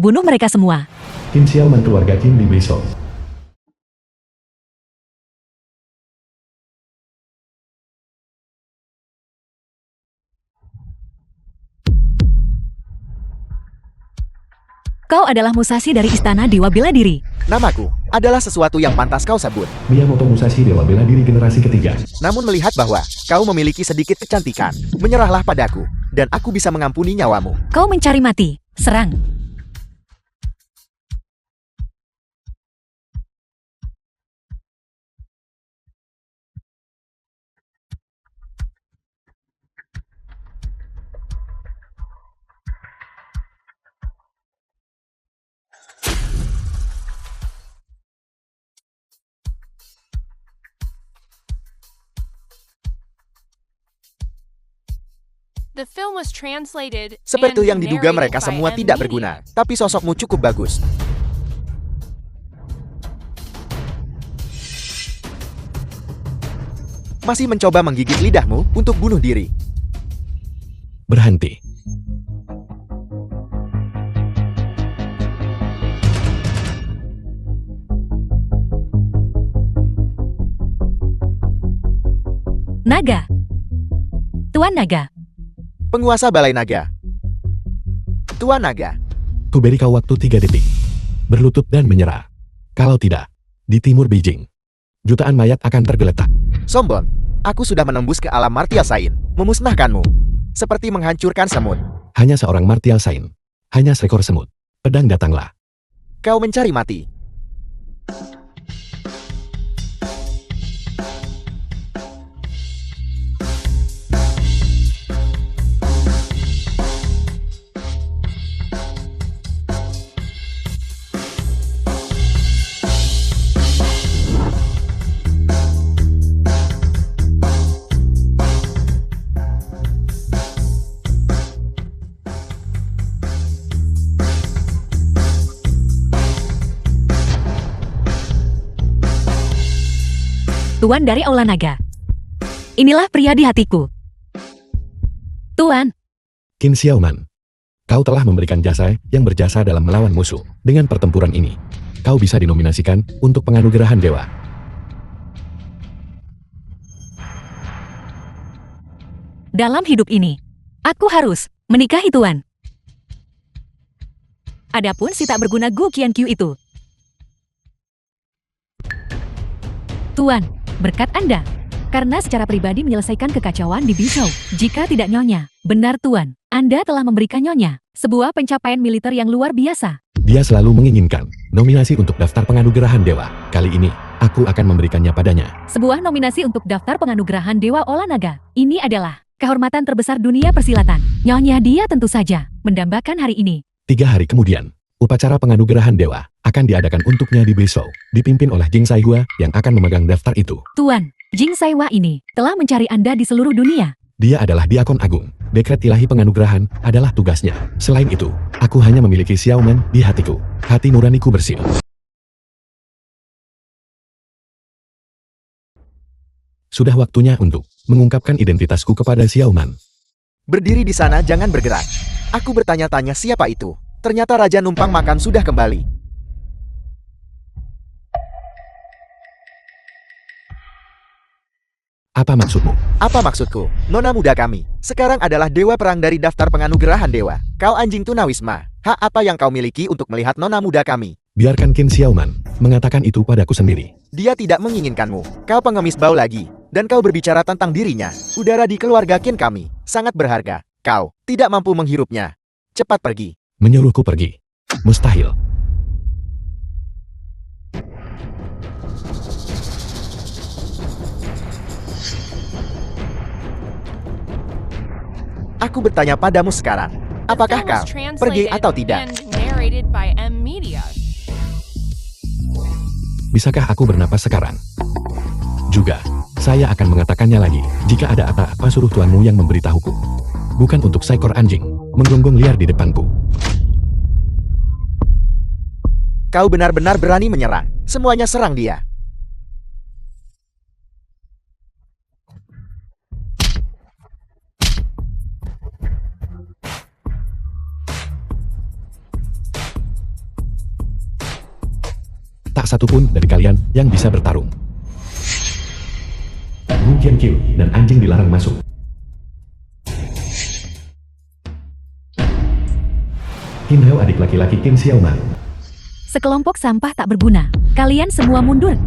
Bunuh mereka semua. Qin Xiaoman keluarga Qin di besok. Kau adalah Musashi dari Istana Dewa Bela Diri. Namaku adalah sesuatu yang pantas kau sebut. Miyamoto Musashi Dewa Bela Diri generasi ketiga. Namun melihat bahwa kau memiliki sedikit kecantikan, menyerahlah padaku, dan aku bisa mengampuni nyawamu. Kau mencari mati. Serang. The film was translated Seperti and yang diduga narrated mereka by semua M. tidak Media. berguna, tapi sosokmu cukup bagus. Masih mencoba menggigit lidahmu untuk bunuh diri. Berhenti. Naga. Tuan Naga. Penguasa Balai Naga. Tuan Naga. Kuberi kau waktu 3 detik. Berlutut dan menyerah. Kalau tidak, di timur Beijing, jutaan mayat akan tergeletak. Sombong, aku sudah menembus ke alam Martial Sain, memusnahkanmu. Seperti menghancurkan semut. Hanya seorang Martial Sain. Hanya seekor semut. Pedang datanglah. Kau mencari mati. Tuan dari Aula Naga. Inilah pria di hatiku. Tuan, Qin Xiaoman, kau telah memberikan jasa yang berjasa dalam melawan musuh. Dengan pertempuran ini, kau bisa dinominasikan untuk penganugerahan dewa. dalam hidup ini, aku harus menikahi Tuan. Adapun si tak berguna Gu Qiankyu itu. Tuan, berkat Anda. Karena secara pribadi menyelesaikan kekacauan di Bisou. Jika tidak Nyonya, benar Tuan, Anda telah memberikan Nyonya sebuah pencapaian militer yang luar biasa. Dia selalu menginginkan nominasi untuk daftar penganugerahan dewa. Kali ini, aku akan memberikannya padanya. Sebuah nominasi untuk daftar penganugerahan Dewa Olah Naga. Ini adalah kehormatan terbesar dunia persilatan. Nyonya dia tentu saja mendambakan hari ini. 3 hari kemudian, upacara penganugerahan dewa akan diadakan untuknya di Bisou, dipimpin oleh Jing Saihua yang akan memegang daftar itu. Tuan, Jing Saiwa ini telah mencari Anda di seluruh dunia. Dia adalah diakon agung. Dekret ilahi penganugerahan adalah tugasnya. Selain itu, aku hanya memiliki Xiaoman di hatiku. Hati nuraniku bersih. Sudah waktunya untuk mengungkapkan identitasku kepada Xiaoman. Berdiri di sana, jangan bergerak. Aku bertanya-tanya siapa itu. Ternyata Raja Numpang Makan sudah kembali. Apa maksudmu? Apa maksudku? Nona muda kami sekarang adalah dewa perang dari daftar penganugerahan dewa. Kau anjing tunawisma. Hak apa yang kau miliki untuk melihat nona muda kami? Biarkan Qin Xiaoman mengatakan itu padaku sendiri. Dia tidak menginginkanmu. Kau pengemis bau lagi. Dan kau berbicara tentang dirinya. Udara di keluarga Qin kami sangat berharga. Kau tidak mampu menghirupnya. Cepat pergi. Menyuruhku pergi. Mustahil. Aku bertanya padamu sekarang. The Apakah film kau was pergi translated atau tidak? and narrated by M. Media. Bisakah aku bernapas sekarang? Juga, saya akan mengatakannya lagi. Jika ada apa-apa suruh tuanmu yang memberitahuku. Bukan untuk seekor anjing menggonggong liar di depanku. Kau benar-benar berani menyerang. Semuanya serang dia. Tak satu pun dari kalian yang bisa bertarung. Wu Qianqiu dan anjing dilarang masuk. Qin Hao adik laki-laki Qin Xiaoman. Sekelompok sampah tak berguna. Kalian semua mundur.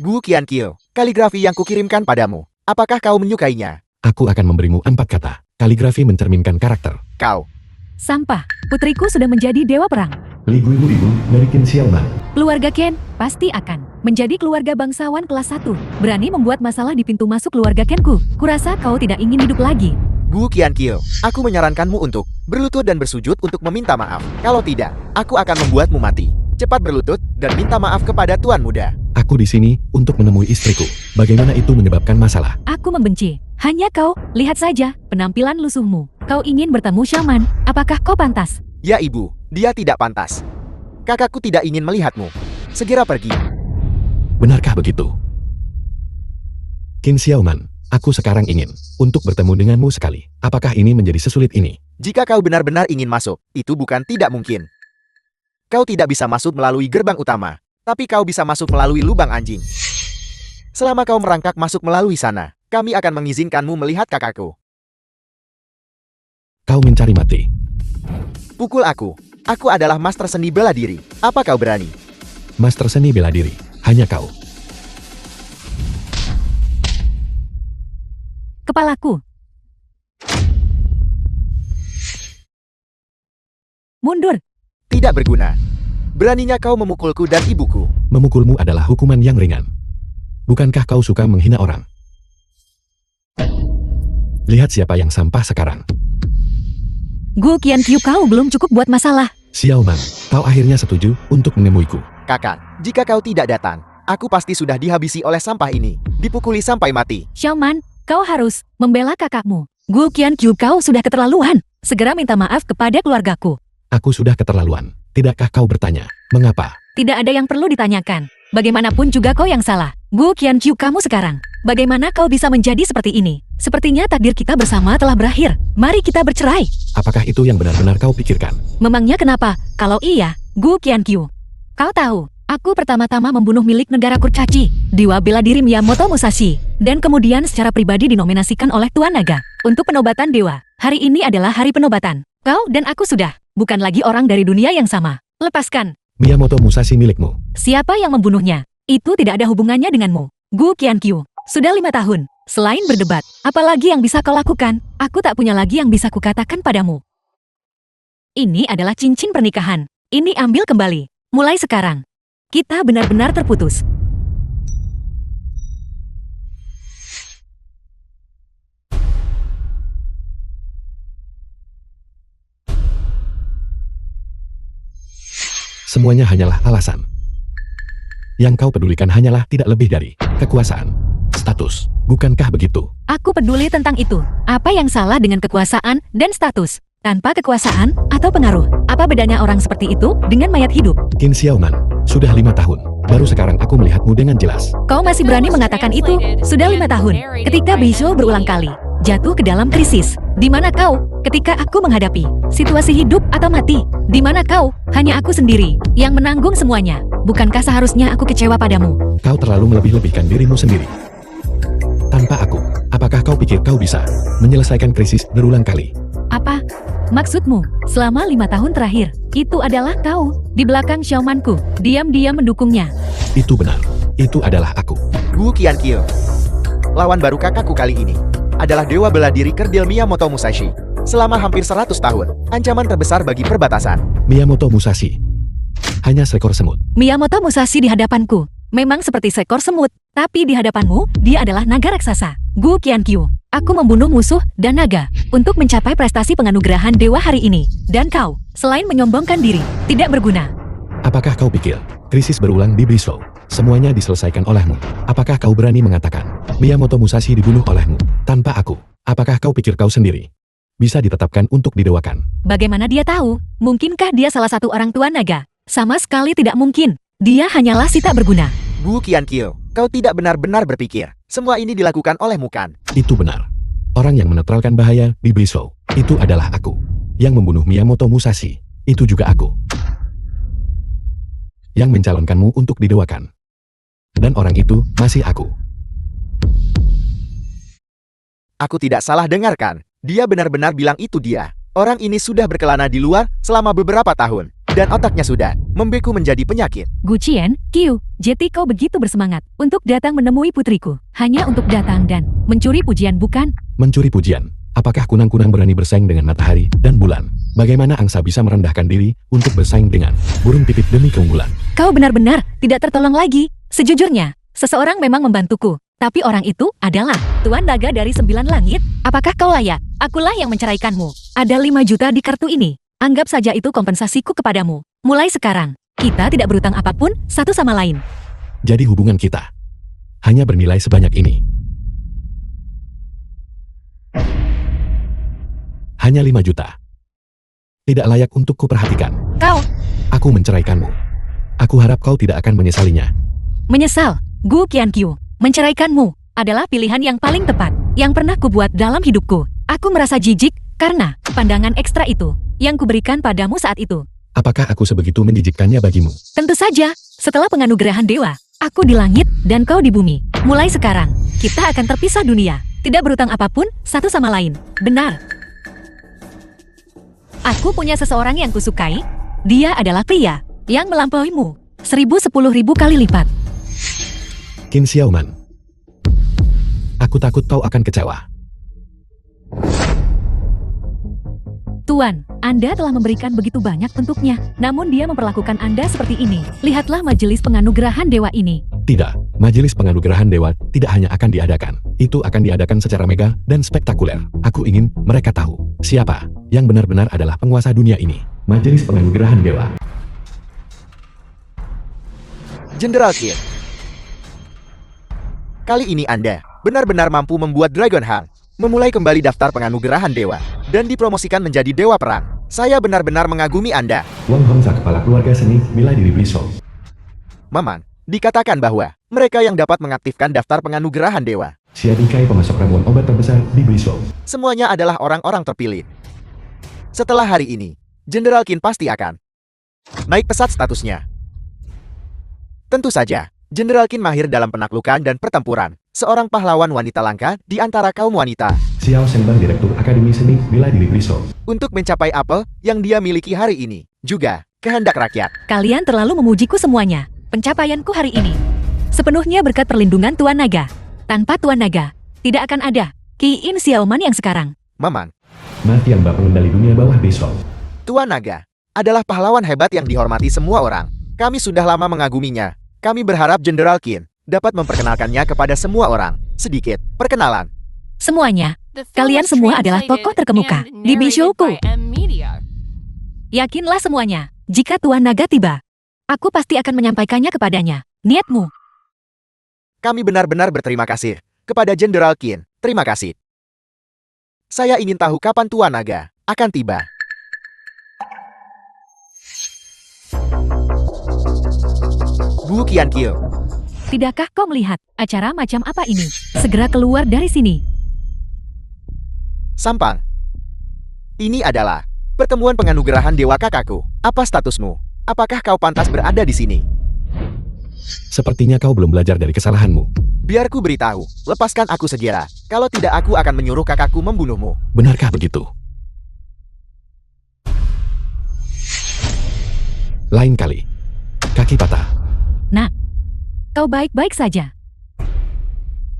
Gu Qianqiu, kaligrafi yang kukirimkan padamu. Apakah kau menyukainya? Aku akan memberimu 4 kata. Kaligrafi mencerminkan karakter. Kau. Sampah. Putriku sudah menjadi dewa perang. Li Gui ibu dari Qin Xiaoman. Keluarga Ken pasti akan menjadi keluarga bangsawan kelas 1. Berani membuat masalah di pintu masuk keluarga Kenku. Kurasa kau tidak ingin hidup lagi. Gu Qianqiu, aku menyarankanmu untuk berlutut dan bersujud untuk meminta maaf. Kalau tidak, aku akan membuatmu mati. Cepat berlutut dan minta maaf kepada Tuan Muda. Aku di sini untuk menemui istriku. Bagaimana itu menyebabkan masalah? Aku membenci. Hanya kau, lihat saja penampilan lusuhmu. Kau ingin bertemu Shaman, apakah kau pantas? Ya ibu, dia tidak pantas. Kakakku tidak ingin melihatmu. Segera pergi. Benarkah begitu? Qin Xiaoman, aku sekarang ingin untuk bertemu denganmu sekali. Apakah ini menjadi sesulit ini? Jika kau benar-benar ingin masuk, itu bukan tidak mungkin. Kau tidak bisa masuk melalui gerbang utama, tapi kau bisa masuk melalui lubang anjing. Selama kau merangkak masuk melalui sana, kami akan mengizinkanmu melihat kakakku. Kau mencari mati. Pukul aku. Aku adalah master seni bela diri. Apa kau berani? Master seni bela diri. Hanya kau. Kepalaku. Mundur. Tidak berguna. Beraninya kau memukulku dan ibuku. Memukulmu adalah hukuman yang ringan. Bukankah kau suka menghina orang? Lihat siapa yang sampah sekarang. Gu Qianqiu, kau belum cukup buat masalah. Xiaoman, kau akhirnya setuju untuk menemuiku. Kakak, jika kau tidak datang, aku pasti sudah dihabisi oleh sampah ini. Dipukuli sampai mati. Shaman, kau harus membela kakakmu. Gu Qianqiu, kau sudah keterlaluan. Segera minta maaf kepada keluargaku. Aku sudah keterlaluan. Tidakkah kau bertanya, mengapa? Tidak ada yang perlu ditanyakan. Bagaimanapun juga kau yang salah. Gu Qianqiu, kamu sekarang. Bagaimana kau bisa menjadi seperti ini? Sepertinya takdir kita bersama telah berakhir. Mari kita bercerai. Apakah itu yang benar-benar kau pikirkan? Memangnya kenapa? Kalau iya, Gu Qianqiu. Kau tahu, aku pertama-tama membunuh milik negara kurcaci, dewa bela diri Miyamoto Musashi, dan kemudian secara pribadi dinominasikan oleh Tuan Naga untuk penobatan dewa. Hari ini adalah hari penobatan. Kau dan aku sudah bukan lagi orang dari dunia yang sama. Lepaskan. Miyamoto Musashi milikmu. Siapa yang membunuhnya? Itu tidak ada hubungannya denganmu. Gu Qianqiu, sudah 5 tahun. Selain berdebat, apalagi yang bisa kau lakukan? Aku tak punya lagi yang bisa kukatakan padamu. Ini adalah cincin pernikahan. Ini ambil kembali. Mulai sekarang, kita benar-benar terputus. Semuanya hanyalah alasan. Yang kau pedulikan hanyalah tidak lebih dari kekuasaan, status. Bukankah begitu? Aku peduli tentang itu. Apa yang salah dengan kekuasaan dan status? Tanpa kekuasaan atau pengaruh, apa bedanya orang seperti itu dengan mayat hidup? Qin Xiaoman, sudah 5 tahun. Baru sekarang aku melihatmu dengan jelas. Kau masih berani mengatakan itu? Sudah 5 tahun. Ketika Bijou berulang kali jatuh ke dalam krisis. Di mana kau ketika aku menghadapi situasi hidup atau mati? Di mana kau? Hanya aku sendiri yang menanggung semuanya. Bukankah seharusnya aku kecewa padamu? Kau terlalu melebih-lebihkan dirimu sendiri. Tanpa aku, apakah kau pikir kau bisa menyelesaikan krisis berulang kali? Apa maksudmu? Selama 5 tahun terakhir, itu adalah kau di belakang Xiaomanku, diam-diam mendukungnya. Itu benar. Itu adalah aku. Gu Qianqiu. Lawan baru kakakku kali ini adalah dewa bela diri kerdil Miyamoto Musashi. Selama hampir 100 tahun, ancaman terbesar bagi perbatasan. Miyamoto Musashi. Hanya seekor semut. Miyamoto Musashi di hadapanku memang seperti seekor semut, tapi di hadapanmu, dia adalah naga raksasa. Gu Qianqiu, aku membunuh musuh dan naga untuk mencapai prestasi penganugerahan dewa hari ini. Dan kau, selain menyombongkan diri, tidak berguna. Apakah kau pikir krisis berulang di Bijou semuanya diselesaikan olehmu? Apakah kau berani mengatakan Miyamoto Musashi dibunuh olehmu tanpa aku? Apakah kau pikir kau sendiri bisa ditetapkan untuk didewakan? Bagaimana dia tahu? Mungkinkah dia salah satu orang tua naga? Sama sekali tidak mungkin. Dia hanyalah si tak berguna. Gu Qianqiu, kau tidak benar-benar berpikir semua ini dilakukan olehmu kan? Itu benar. Orang yang menetralkan bahaya di Brisou, itu adalah aku. Yang membunuh Miyamoto Musashi, itu juga aku. Yang mencalonkanmu untuk didewakan. Dan orang itu masih aku. Aku tidak salah dengarkan. Dia benar-benar bilang itu dia. Orang ini sudah berkelana di luar selama beberapa tahun. Dan otaknya sudah membeku menjadi penyakit. Gucien, Qiu, jadi kau begitu bersemangat untuk datang menemui putriku. Hanya untuk datang dan mencuri pujian bukan? Mencuri pujian. Apakah kunang-kunang berani bersaing dengan matahari dan bulan? Bagaimana angsa bisa merendahkan diri untuk bersaing dengan burung pipit demi keunggulan? Kau benar-benar tidak tertolong lagi. Sejujurnya, seseorang memang membantuku. Tapi orang itu adalah Tuan Naga dari 9 langit. Apakah kau layak? Akulah yang menceraikanmu. Ada 5 juta di kartu ini. Anggap saja itu kompensasiku kepadamu. Mulai sekarang, kita tidak berutang apapun satu sama lain. Jadi hubungan kita hanya bernilai sebanyak ini. Hanya 5 juta. Tidak layak untuk kuperhatikan. Kau Aku menceraikanmu. Aku harap kau tidak akan menyesalinya. menyesal, Gu Qianqiu. Menceraikanmu adalah pilihan yang paling tepat yang pernah kubuat dalam hidupku. Aku merasa jijik karena pandangan ekstra itu yang kuberikan padamu saat itu. Apakah aku sebegitu menjijikkannya bagimu? Tentu saja, setelah penganugerahan dewa, aku di langit dan kau di bumi. Mulai sekarang, kita akan terpisah dunia. Tidak berutang apapun satu sama lain. Benar. Aku punya seseorang yang kusukai. Dia adalah pria yang melampauimu 1010.000 kali lipat. Qin Xiaoman. Aku takut kau akan kecewa. Tuan, Anda telah memberikan begitu banyak untuknya, namun dia memperlakukan Anda seperti ini. Lihatlah majelis penganugerahan dewa ini. Tidak, majelis penganugerahan dewa tidak hanya akan diadakan. Itu akan diadakan secara mega dan spektakuler. Aku ingin mereka tahu siapa yang benar-benar adalah penguasa dunia ini. Majelis penganugerahan dewa. Jenderal Qin. Kali ini Anda benar-benar mampu membuat Dragon Heart memulai kembali daftar penganugerahan dewa dan dipromosikan menjadi dewa perang. Saya benar-benar mengagumi Anda. Wang Hongsa, kepala keluarga seni bela diri Brisou. Maman, dikatakan bahwa mereka yang dapat mengaktifkan daftar penganugerahan dewa. Xia Dikai, pemasok ramuan obat terbesar di Brisou. Semuanya adalah orang-orang terpilih. Setelah hari ini, Jenderal Qin pasti akan naik pesat statusnya. Tentu saja, Jenderal Qin mahir dalam penaklukan dan pertempuran. Seorang pahlawan wanita langka di antara kaum wanita. Xiao Shenbang, direktur Akademi Seni Bela Diri Brisou. Untuk mencapai apel yang dia miliki hari ini. Juga, kehendak rakyat. Kalian terlalu memujiku semuanya. Pencapaianku hari ini sepenuhnya berkat perlindungan Tuan Naga. Tanpa Tuan Naga, tidak akan ada Qin Xiaoman yang sekarang. Maman, Matian, Mbak pengendali dunia bawah Brisou. Tuan Naga adalah pahlawan hebat yang dihormati semua orang. Kami sudah lama mengaguminya. Kami berharap Jenderal Qin dapat memperkenalkannya kepada semua orang. Sedikit perkenalan. Semuanya, The film kalian was semua adalah translated tokoh terkemuka and di narrated Bishouku. by M Media. Yakinlah semuanya, jika Tuan Naga tiba, aku pasti akan menyampaikannya kepadanya. Niatmu. Kami benar-benar berterima kasih kepada Jenderal Qin. Terima kasih. Saya ingin tahu kapan Tuan Naga akan tiba. Gu Qianqiu. Tidakkah kau melihat acara macam apa ini? Segera keluar dari sini. Sampang. Ini adalah pertemuan penganugerahan dewa kakakku. Apa statusmu? Apakah kau pantas berada di sini? Sepertinya kau belum belajar dari kesalahanmu. Biar ku beritahu, lepaskan aku segera. Kalau tidak aku akan menyuruh kakakku membunuhmu. Benarkah begitu? Lain kali. Kaki patah. Nak, kau baik-baik saja.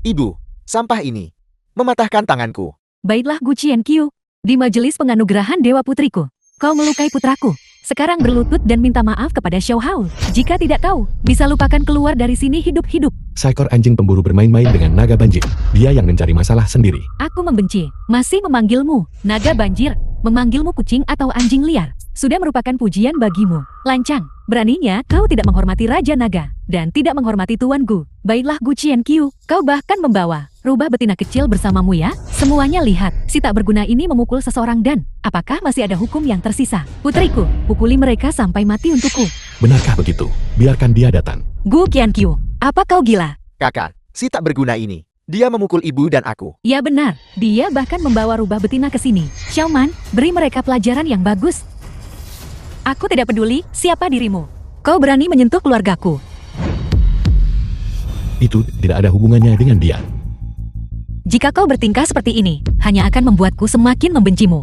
Ibu, sampah ini mematahkan tanganku. Baiklah Gu Qianqiu, di majelis penganugerahan Dewa Putriku. Kau melukai putraku. Sekarang berlutut dan minta maaf kepada Xiao Hao. Jika tidak kau, bisa lupakan keluar dari sini hidup-hidup. Seekor anjing pemburu bermain-main dengan naga banjir. Dia yang mencari masalah sendiri. Aku membenci, masih memanggilmu, naga banjir, memanggilmu kucing atau anjing liar. Sudah merupakan pujian bagimu. Lancang, beraninya kau tidak menghormati Raja Naga, dan tidak menghormati Tuan Gu. Baiklah Gu Qianqiu, kau bahkan membawa rubah betina kecil bersamamu ya. Semuanya lihat, si tak berguna ini memukul seseorang dan apakah masih ada hukum yang tersisa? Putriku, pukuli mereka sampai mati untukku. Benarkah begitu? Biarkan dia datang. Gu Qianqiu, apa kau gila? Kakak, si tak berguna ini Dia memukul ibu dan aku. Ya benar, dia bahkan membawa rubah betina ke sini. Xiaoman, beri mereka pelajaran yang bagus. Aku tidak peduli siapa dirimu. Kau berani menyentuh keluargaku. Itu tidak ada hubungannya dengan dia. Jika kau bertingkah seperti ini, hanya akan membuatku semakin membencimu.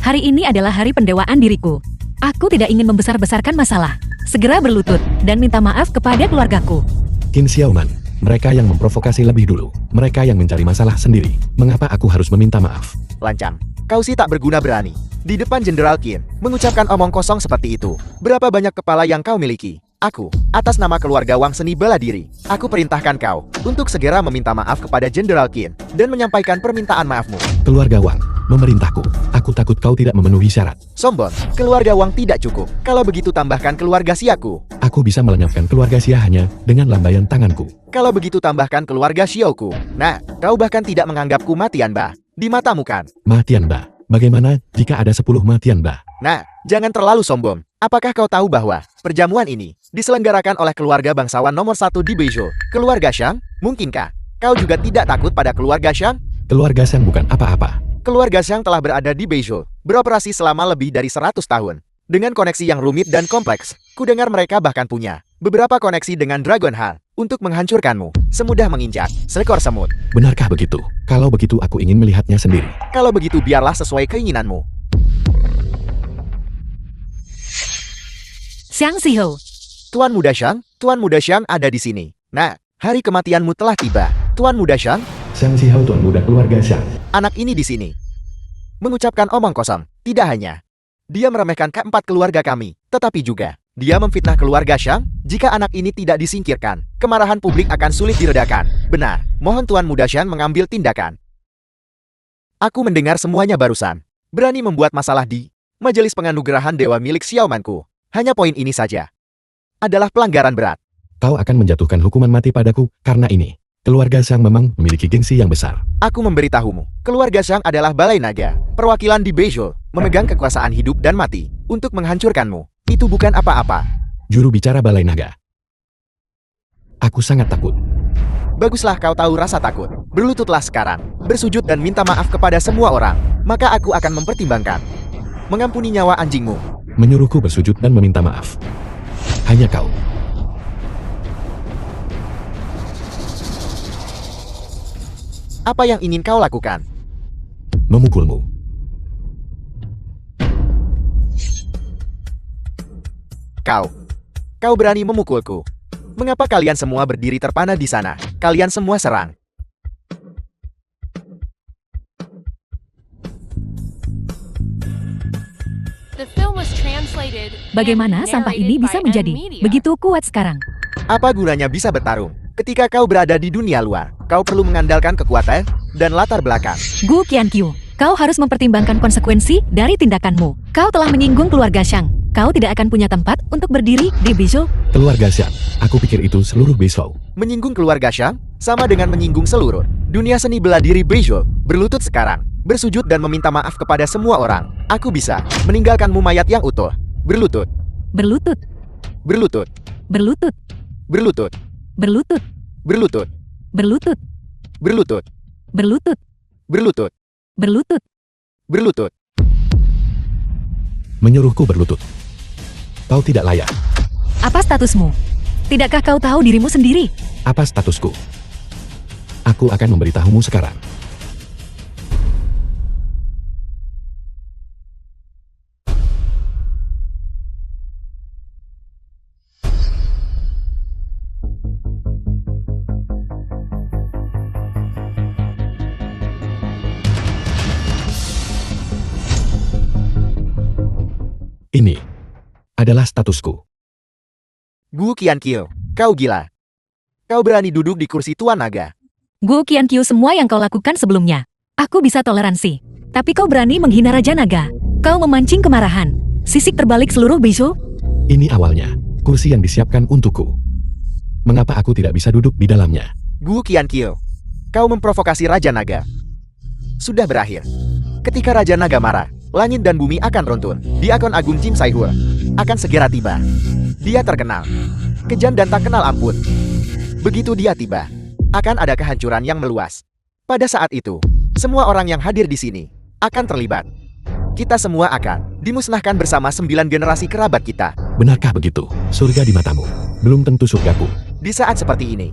Hari ini adalah hari pendewaan diriku. Aku tidak ingin membesar-besarkan masalah. Segera berlutut dan minta maaf kepada keluargaku. Qin Xiaoman, mereka yang memprovokasi lebih dulu. Mereka yang mencari masalah sendiri. Mengapa aku harus meminta maaf? Lancang. Kau sih tak berguna berani. Di depan Jenderal Qin, mengucapkan omong kosong seperti itu. Berapa banyak kepala yang kau miliki? Aku, atas nama keluarga Wang Seni bela diri, aku perintahkan kau untuk segera meminta maaf kepada Jenderal Qin dan menyampaikan permintaan maafmu. Keluarga Wang, memerintahku. Aku takut kau tidak memenuhi syarat. Sombong, keluarga Wang tidak cukup. Kalau begitu tambahkan keluarga Xiaoku. Aku bisa melenyapkan keluarga Xia hanya dengan lambaian tanganku. Kalau begitu tambahkan keluarga Xiaoku. Nah, kau bahkan tidak menganggapku matian, Bah. Di matamu kan? Matian Ba. Bagaimana jika ada 10 matian Ba? Nah, jangan terlalu sombong. Apakah kau tahu bahwa perjamuan ini diselenggarakan oleh keluarga bangsawan nomor 1 di Beizhou, keluarga Shang? Mungkinkah kau juga tidak takut pada keluarga Shang? Keluarga Shang bukan apa-apa. Keluarga Shang telah berada di Beizhou, beroperasi selama lebih dari 100 tahun. Dengan koneksi yang rumit dan kompleks, kudengar mereka bahkan punya beberapa koneksi dengan Dragon Hall untuk menghancurkanmu, semudah menginjak seekor semut. Benarkah begitu? Kalau begitu aku ingin melihatnya sendiri. Kalau begitu biarlah sesuai keinginanmu. Xiang Xiho, Tuan Muda Shang ada di sini. Nah, hari kematianmu telah tiba. Tuan Muda Shang, Shang Xiao tuan muda keluarga Shang. anak ini di sini. Mengucapkan omong kosong, tidak hanya dia meremehkan keempat keluarga kami, tetapi juga dia memfitnah keluarga Shang. Jika anak ini tidak disingkirkan, kemarahan publik akan sulit diredakan. Benar, mohon Tuan Muda Shang mengambil tindakan. Aku mendengar semuanya barusan. Berani membuat masalah di majelis penganugerahan dewa milik Xiaomanku. Hanya poin ini saja adalah pelanggaran berat. Kau akan menjatuhkan hukuman mati padaku karena ini. Keluarga Shang memang memiliki gengsi yang besar. Aku memberitahumu, keluarga Shang adalah Balai Naga, perwakilan di Beizhou, memegang kekuasaan hidup dan mati untuk menghancurkanmu. Itu bukan apa-apa. Juru bicara Balai Naga. Aku sangat takut. Baguslah kau tahu rasa takut. Berlututlah sekarang, bersujud dan minta maaf kepada semua orang. Maka aku akan mempertimbangkan mengampuni nyawa anjingmu. Menyuruhku bersujud dan meminta maaf. Hanya kau. Apa yang ingin kau lakukan? Memukulmu. Kau berani memukulku. Mengapa kalian semua berdiri terpana di sana? Kalian semua serang. The film was translated bagaimana and sampah ini narrated bisa by menjadi M-Media. begitu kuat sekarang? Apa gunanya bisa bertarung? Ketika kau berada di dunia luar, kau perlu mengandalkan kekuatan dan latar belakang. Gu Qianqiu, kau harus mempertimbangkan konsekuensi dari tindakanmu. Kau telah menyinggung keluarga Shang. Kau tidak akan punya tempat untuk berdiri di Beizhou. Keluarga Shang. Aku pikir itu seluruh Beizhou. Menyinggung keluarga Shang sama dengan menyinggung seluruh dunia seni bela diri Beizhou. Berlutut sekarang, bersujud dan meminta maaf kepada semua orang. Aku bisa meninggalkanmu mayat yang utuh. Berlutut, Berlutut, berlutut, berlutut, berlutut, berlutut, berlutut, berlutut, berlutut, berlutut, berlutut, berlutut. berlutut. Menyuruhku berlutut. Kau tidak layak. Apa statusmu? Tidakkah kau tahu dirimu sendiri? Apa statusku? Aku akan memberitahumu sekarang. Ini adalah statusku. Gu Qianqiu, kau gila. Kau berani duduk di kursi Tuan Naga. Gu Qianqiu, semua yang kau lakukan sebelumnya, aku bisa toleransi. Tapi kau berani menghina Raja Naga. Kau memancing kemarahan. Sisik terbalik seluruh Beizhou. Ini awalnya, kursi yang disiapkan untukku. Mengapa aku tidak bisa duduk di dalamnya? Gu Qianqiu, kau memprovokasi Raja Naga. Sudah berakhir. Ketika Raja Naga marah, langit dan bumi akan runtuh. Di akun agung Jim Saihul akan segera tiba. Dia terkenal, kejam dan tak kenal ampun. Begitu dia tiba, akan ada kehancuran yang meluas. Pada saat itu, semua orang yang hadir di sini akan terlibat. Kita semua akan dimusnahkan bersama 9 generasi kerabat kita. Benarkah begitu? Surga di matamu. Belum tentu surgaku. Di saat seperti ini,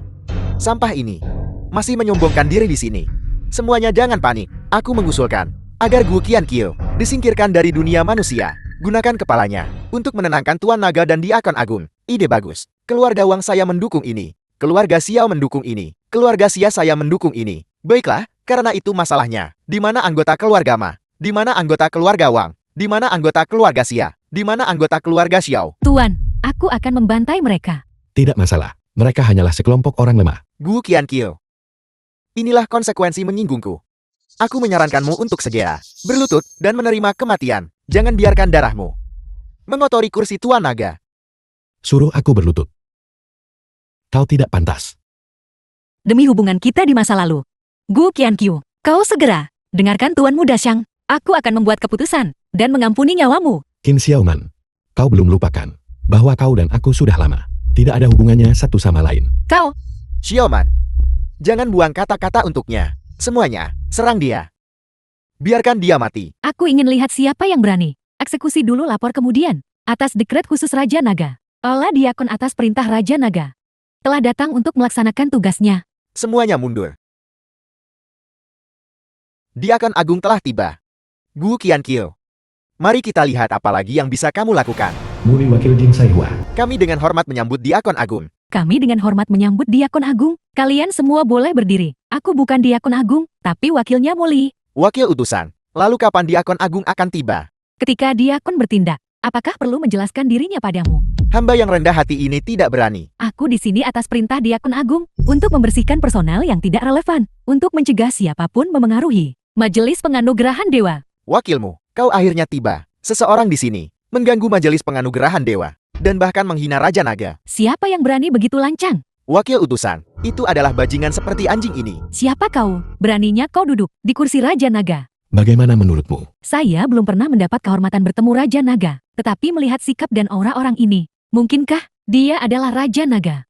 sampah ini masih menyombongkan diri di sini. Semuanya jangan panik. Aku mengusulkan agar Gu Qiankil disingkirkan dari dunia manusia. Gunakan kepalanya untuk menenangkan Tuan Naga dan Diakon Agung. Ide bagus. Keluarga Wang saya mendukung ini. Keluarga Xiao mendukung ini. Keluarga Xia saya mendukung ini. Baiklah, karena itu masalahnya. Di mana anggota keluarga Ma? Di mana anggota keluarga Wang? Di mana anggota keluarga Xia? Di mana anggota keluarga Xiao? Tuan, aku akan membantai mereka. Tidak masalah. Mereka hanyalah sekelompok orang lemah. Gu Qiankil. Inilah konsekuensi menyinggungku. Aku menyarankanmu untuk segera berlutut dan menerima kematian. Jangan biarkan darahmu mengotori kursi Tuan Naga. Suruh aku berlutut. Kau tidak pantas. Demi hubungan kita di masa lalu. Gu Qiankil, kau segera dengarkan Tuan Muda Xiang. Aku akan membuat keputusan dan mengampuni nyawamu. Qin Xiaoman, kau belum lupakan bahwa kau dan aku sudah lama. Tidak ada hubungannya satu sama lain. Kau, Xiaoman, jangan buang kata-kata untuknya. Semuanya, serang dia. Biarkan dia mati. aku ingin lihat siapa yang berani. Eksekusi dulu, lapor kemudian. Atas dekret khusus Raja Naga. Olah Diakon atas perintah Raja Naga telah datang untuk melaksanakan tugasnya. Semuanya mundur. Diakon Agung telah tiba. Gu Qiankil, mari kita lihat apa lagi yang bisa kamu lakukan. Muli Wakil Jing Saihua. Kami dengan hormat menyambut Diakon Agung. Kami dengan hormat menyambut Diakon Agung. Kalian semua boleh berdiri. Aku bukan Diakon Agung, tapi wakilnya Muli. Wakil utusan, lalu kapan Diakon Agung akan tiba? Ketika Diakon bertindak, apakah perlu menjelaskan dirinya padamu? Hamba yang rendah hati ini tidak berani. Aku di sini atas perintah Diakon Agung untuk membersihkan personel yang tidak relevan, untuk mencegah siapapun memengaruhi Majelis Penganugerahan Dewa. Wakilmu, kau akhirnya tiba. Seseorang di sini mengganggu Majelis Penganugerahan Dewa dan bahkan menghina Raja Naga. Siapa yang berani begitu lancang? Wakil utusan, itu adalah bajingan seperti anjing ini. Siapa kau? Beraninya kau duduk di kursi Raja Naga. Bagaimana menurutmu? Saya belum pernah mendapat kehormatan bertemu Raja Naga, tetapi melihat sikap dan aura orang ini, mungkinkah dia adalah Raja Naga?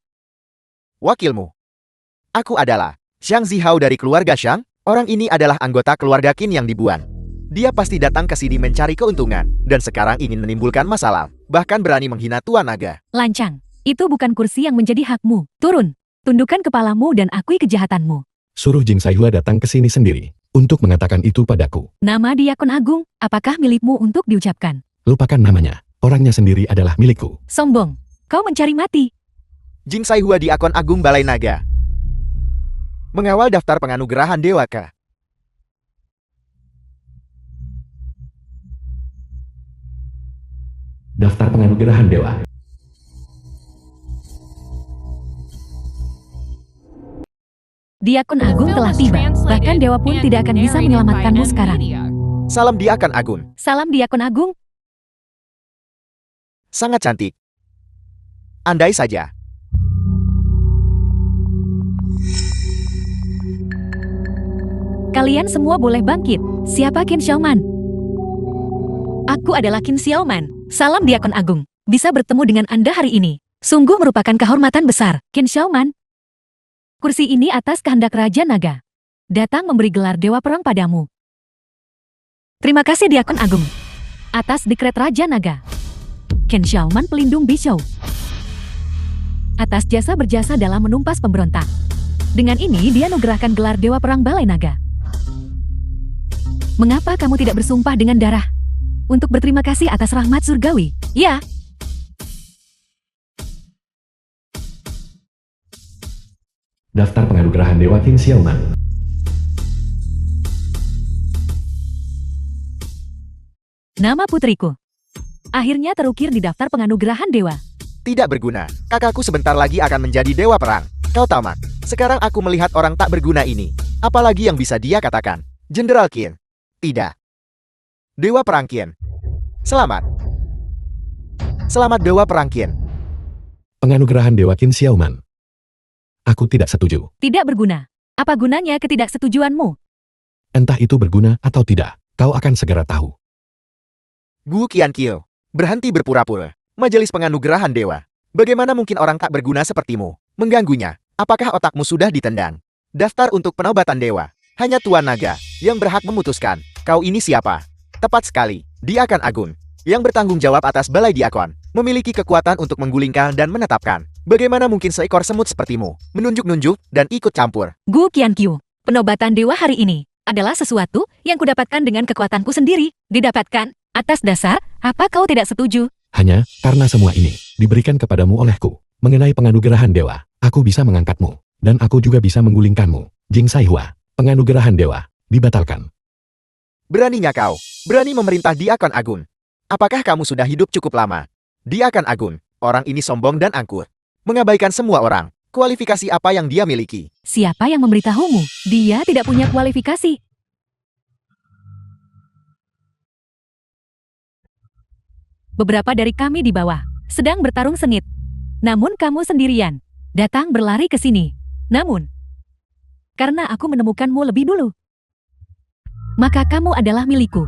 Wakilmu, aku adalah Xiang Zihao dari keluarga Xiang. Orang ini adalah anggota keluarga Qin yang dibuan. Dia pasti datang ke sini mencari keuntungan, dan sekarang ingin menimbulkan masalah, bahkan berani menghina Tuan Naga. Lancang, itu bukan kursi yang menjadi hakmu. Turun, tundukkan kepalamu dan akui kejahatanmu. Suruh Jing Saihua datang ke sini sendiri untuk mengatakan itu padaku. Nama Diakon Agung, apakah milikmu untuk diucapkan? Lupakan namanya. Orangnya sendiri adalah milikku. Sombong, kau mencari mati. Jing Saihua Diakon Agung Balai Naga. Mengawal daftar penganugerahan Dewa Ke. Daftar penganugerahan dewa. Diakon The Agung film telah was tiba, translated bahkan Dewa pun and tidak akan bisa narrated menyelamatkanmu by sekarang. NVIDIA. Salam Diakon Agung. Salam Diakon Agung. Sangat cantik. Andai saja. Kalian semua boleh bangkit. Siapa Qin Xiaoman? Aku adalah Qin Xiaoman. Salam Diakon Agung. Bisa bertemu dengan Anda hari ini. Sungguh merupakan kehormatan besar, Qin Xiaoman. Kursi ini atas kehendak Raja Naga datang memberi gelar Dewa Perang padamu. Terima kasih Diakon Agung. Atas dekret Raja Naga, Qin Xiaoman pelindung Bishou. Atas jasa berjasa dalam menumpas pemberontak. Dengan ini dia anugerahkan gelar Dewa Perang Balai Naga. Mengapa kamu tidak bersumpah dengan darah? Untuk berterima kasih atas rahmat surgawi. Ya. Daftar penganugerahan dewa Qin Xiaoman. Nama putriku akhirnya terukir di daftar penganugerahan dewa. Tidak berguna. Kakakku sebentar lagi akan menjadi Dewa Perang. Kau tamat. Sekarang aku melihat orang tak berguna ini. Apalagi yang bisa dia katakan? Jenderal Qin. Tidak. Dewa Perang Qin. Selamat. Selamat Dewa Perang Qin. Penganugerahan dewa Qin Xiaoman. Aku tidak setuju. Tidak berguna. Apa gunanya ketidaksetujuanmu? Entah itu berguna atau tidak, kau akan segera tahu. Gu Qiankil. Berhenti berpura-pura. Majelis Penganugerahan Dewa. Bagaimana mungkin orang tak berguna sepertimu mengganggunya? Apakah otakmu sudah ditendang? Daftar untuk penobatan dewa. Hanya Tuan Naga yang berhak memutuskan. Kau ini siapa? Tepat sekali, Diakon Agung. Yang bertanggung jawab atas balai Diakon. Memiliki kekuatan untuk menggulingkan dan menetapkan. Bagaimana mungkin seekor semut sepertimu menunjuk-nunjuk dan ikut campur? Gu Qiankyu, penobatan dewa hari ini adalah sesuatu yang kudapatkan dengan kekuatanku sendiri. Didapatkan atas dasar, apa kau tidak setuju? Hanya karena semua ini diberikan kepadamu olehku. Mengenai penganugerahan dewa, aku bisa mengangkatmu. Dan aku juga bisa menggulingkanmu. Jing Saihua, penganugerahan dewa, dibatalkan. Beraninya kau, berani memerintah Diakon Agung. Apakah kamu sudah hidup cukup lama? Diakon Agung, orang ini sombong dan angkuh. Mengabaikan semua orang. Kualifikasi apa yang dia miliki? Siapa yang memberitahumu? Dia tidak punya kualifikasi. Beberapa dari kami di bawah sedang bertarung sengit. Namun kamu sendirian datang berlari ke sini. Namun, karena aku menemukanmu lebih dulu, maka kamu adalah milikku.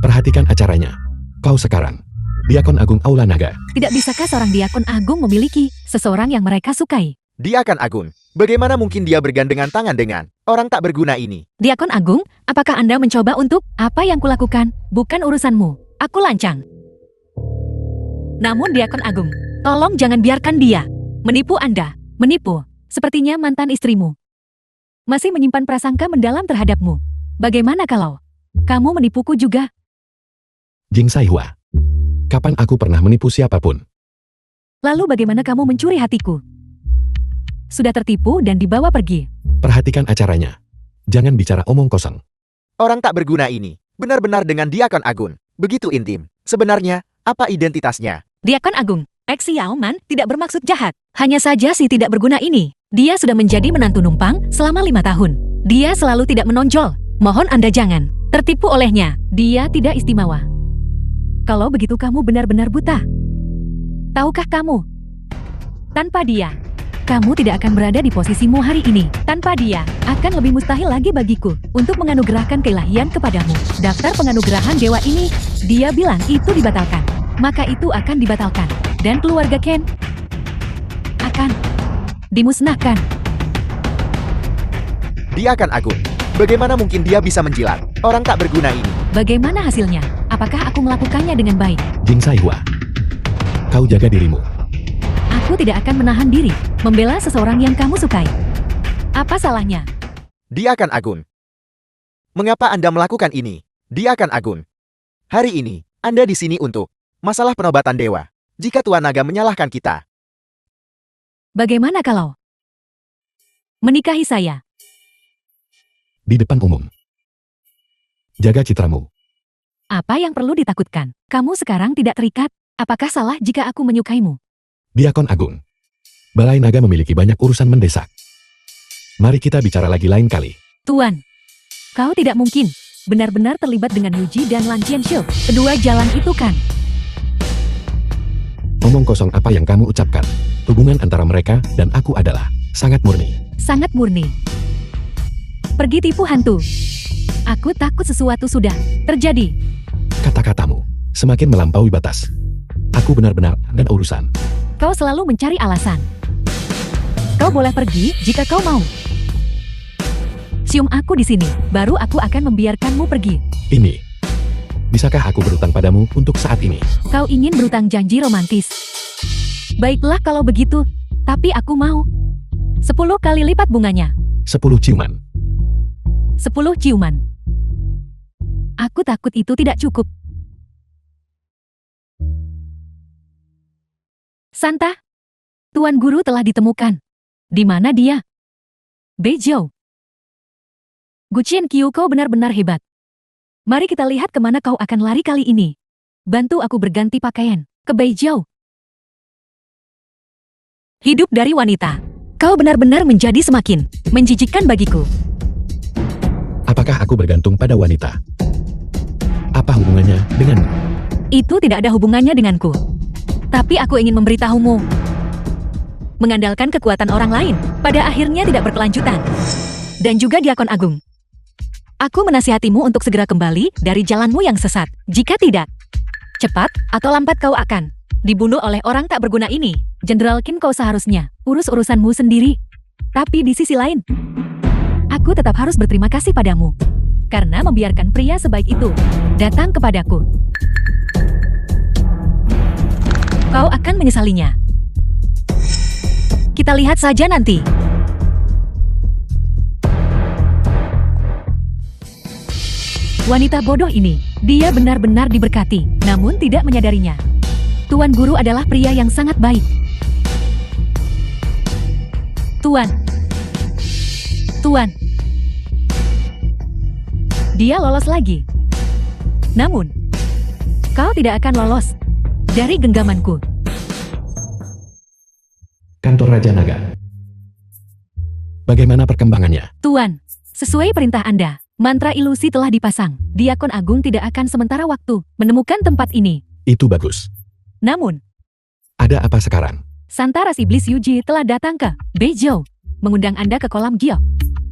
Perhatikan acaranya. Kau sekarang Diakon Agung Aula Naga. Tidak bisakah seorang Diakon Agung memiliki seseorang yang mereka sukai? Diakon Agung, bagaimana mungkin dia bergandengan tangan dengan orang tak berguna ini? Diakon Agung, apakah Anda mencoba untuk apa yang kulakukan? Bukan urusanmu. Aku lancang. Namun Diakon Agung, tolong jangan biarkan dia menipu Anda. Menipu, sepertinya mantan istrimu masih menyimpan prasangka mendalam terhadapmu. Bagaimana kalau kamu menipuku juga? Jing Saihua, kapan aku pernah menipu siapapun? Lalu bagaimana kamu mencuri hatiku? Sudah tertipu dan dibawa pergi. Perhatikan acaranya. Jangan bicara omong kosong. Orang tak berguna ini benar-benar dengan Diakon Agung. Begitu intim. Sebenarnya, apa identitasnya? Diakon Agung, X Xiaoman tidak bermaksud jahat. Hanya saja si tidak berguna ini. Dia sudah menjadi menantu numpang selama 5 tahun. Dia selalu tidak menonjol. Mohon Anda jangan tertipu olehnya. Dia tidak istimewa. Kalau begitu kamu benar-benar buta. Tahukah kamu? Tanpa dia, kamu tidak akan berada di posisimu hari ini. Tanpa dia, akan lebih mustahil lagi bagiku untuk menganugerahkan keilahian kepadamu. Daftar penganugerahan dewa ini, dia bilang itu dibatalkan. Maka itu akan dibatalkan. Dan keluarga Ken akan dimusnahkan. Diakon Agung, bagaimana mungkin dia bisa menjilat orang tak berguna ini? Bagaimana hasilnya? Apakah aku melakukannya dengan baik? Jing Saihua, kau jaga dirimu. Aku tidak akan menahan diri membela seseorang yang kamu sukai. Apa salahnya? Diakon Agung, mengapa Anda melakukan ini? Diakon Agung, hari ini Anda di sini untuk masalah penobatan dewa. Jika Tuan Naga menyalahkan kita, Bagaimana kalau menikahi saya? Di depan umum. Jaga citramu. Apa yang perlu ditakutkan? Kamu sekarang tidak terikat. Apakah salah jika aku menyukaimu? Diakon Agung, Balai Naga memiliki banyak urusan mendesak. Mari kita bicara lagi lain kali. Tuan, kau tidak mungkin benar-benar terlibat dengan Yuji dan Lan Qianxiu. Kedua jalan itu kan? Omong kosong apa yang kamu ucapkan. Hubungan antara mereka dan aku adalah sangat murni. Sangat murni. Pergi tipu hantu. Aku takut sesuatu sudah terjadi. Kata-katamu semakin melampaui batas. Aku benar-benar dan urusan. Kau selalu mencari alasan. Kau boleh pergi jika kau mau. Cium aku di sini, baru aku akan membiarkanmu pergi. Ini. Bisakah aku berutang padamu untuk saat ini? Kau ingin berutang janji romantis. Baiklah kalau begitu, tapi aku mau 10 kali lipat bunganya. 10 ciuman. 10 ciuman. Aku takut itu tidak cukup. Santa, Tuan Guru telah ditemukan. Di mana dia? Beijou. Gu Qiankyu, kau benar-benar hebat. Mari kita lihat kemana kau akan lari kali ini. Bantu aku berganti pakaian ke Beijou. Hidup dari wanita. Kau benar-benar menjadi semakin menjijikkan bagiku. Apakah aku bergantung pada wanita? Apa hubungannya denganmu? Itu tidak ada hubungannya denganku. Tapi aku ingin memberitahumu. Mengandalkan kekuatan orang lain, pada akhirnya tidak berkelanjutan. Dan juga Diakon Agung. Aku menasihatimu untuk segera kembali dari jalanmu yang sesat. Jika tidak, cepat atau lambat kau akan dibunuh oleh orang tak berguna ini. Jenderal Qin, kau seharusnya urus urusanmu sendiri. Tapi di sisi lain, aku tetap harus berterima kasih padamu. Karena membiarkan pria sebaik itu datang kepadaku. Kau akan menyesalinya. Kita lihat saja nanti. Wanita bodoh ini, dia benar-benar diberkati, namun tidak menyadarinya. Tuan Guru adalah pria yang sangat baik. Tuan. Dia lolos lagi. Namun, kau tidak akan lolos dari genggamanku. Kantor Raja Naga. Bagaimana perkembangannya? Tuan, sesuai perintah Anda, mantra ilusi telah dipasang. Diakon Agung tidak akan sementara waktu menemukan tempat ini. Itu bagus. Namun, Ada apa sekarang? Santa Ras Iblis Yuji telah datang ke Beijou, mengundang Anda ke kolam giok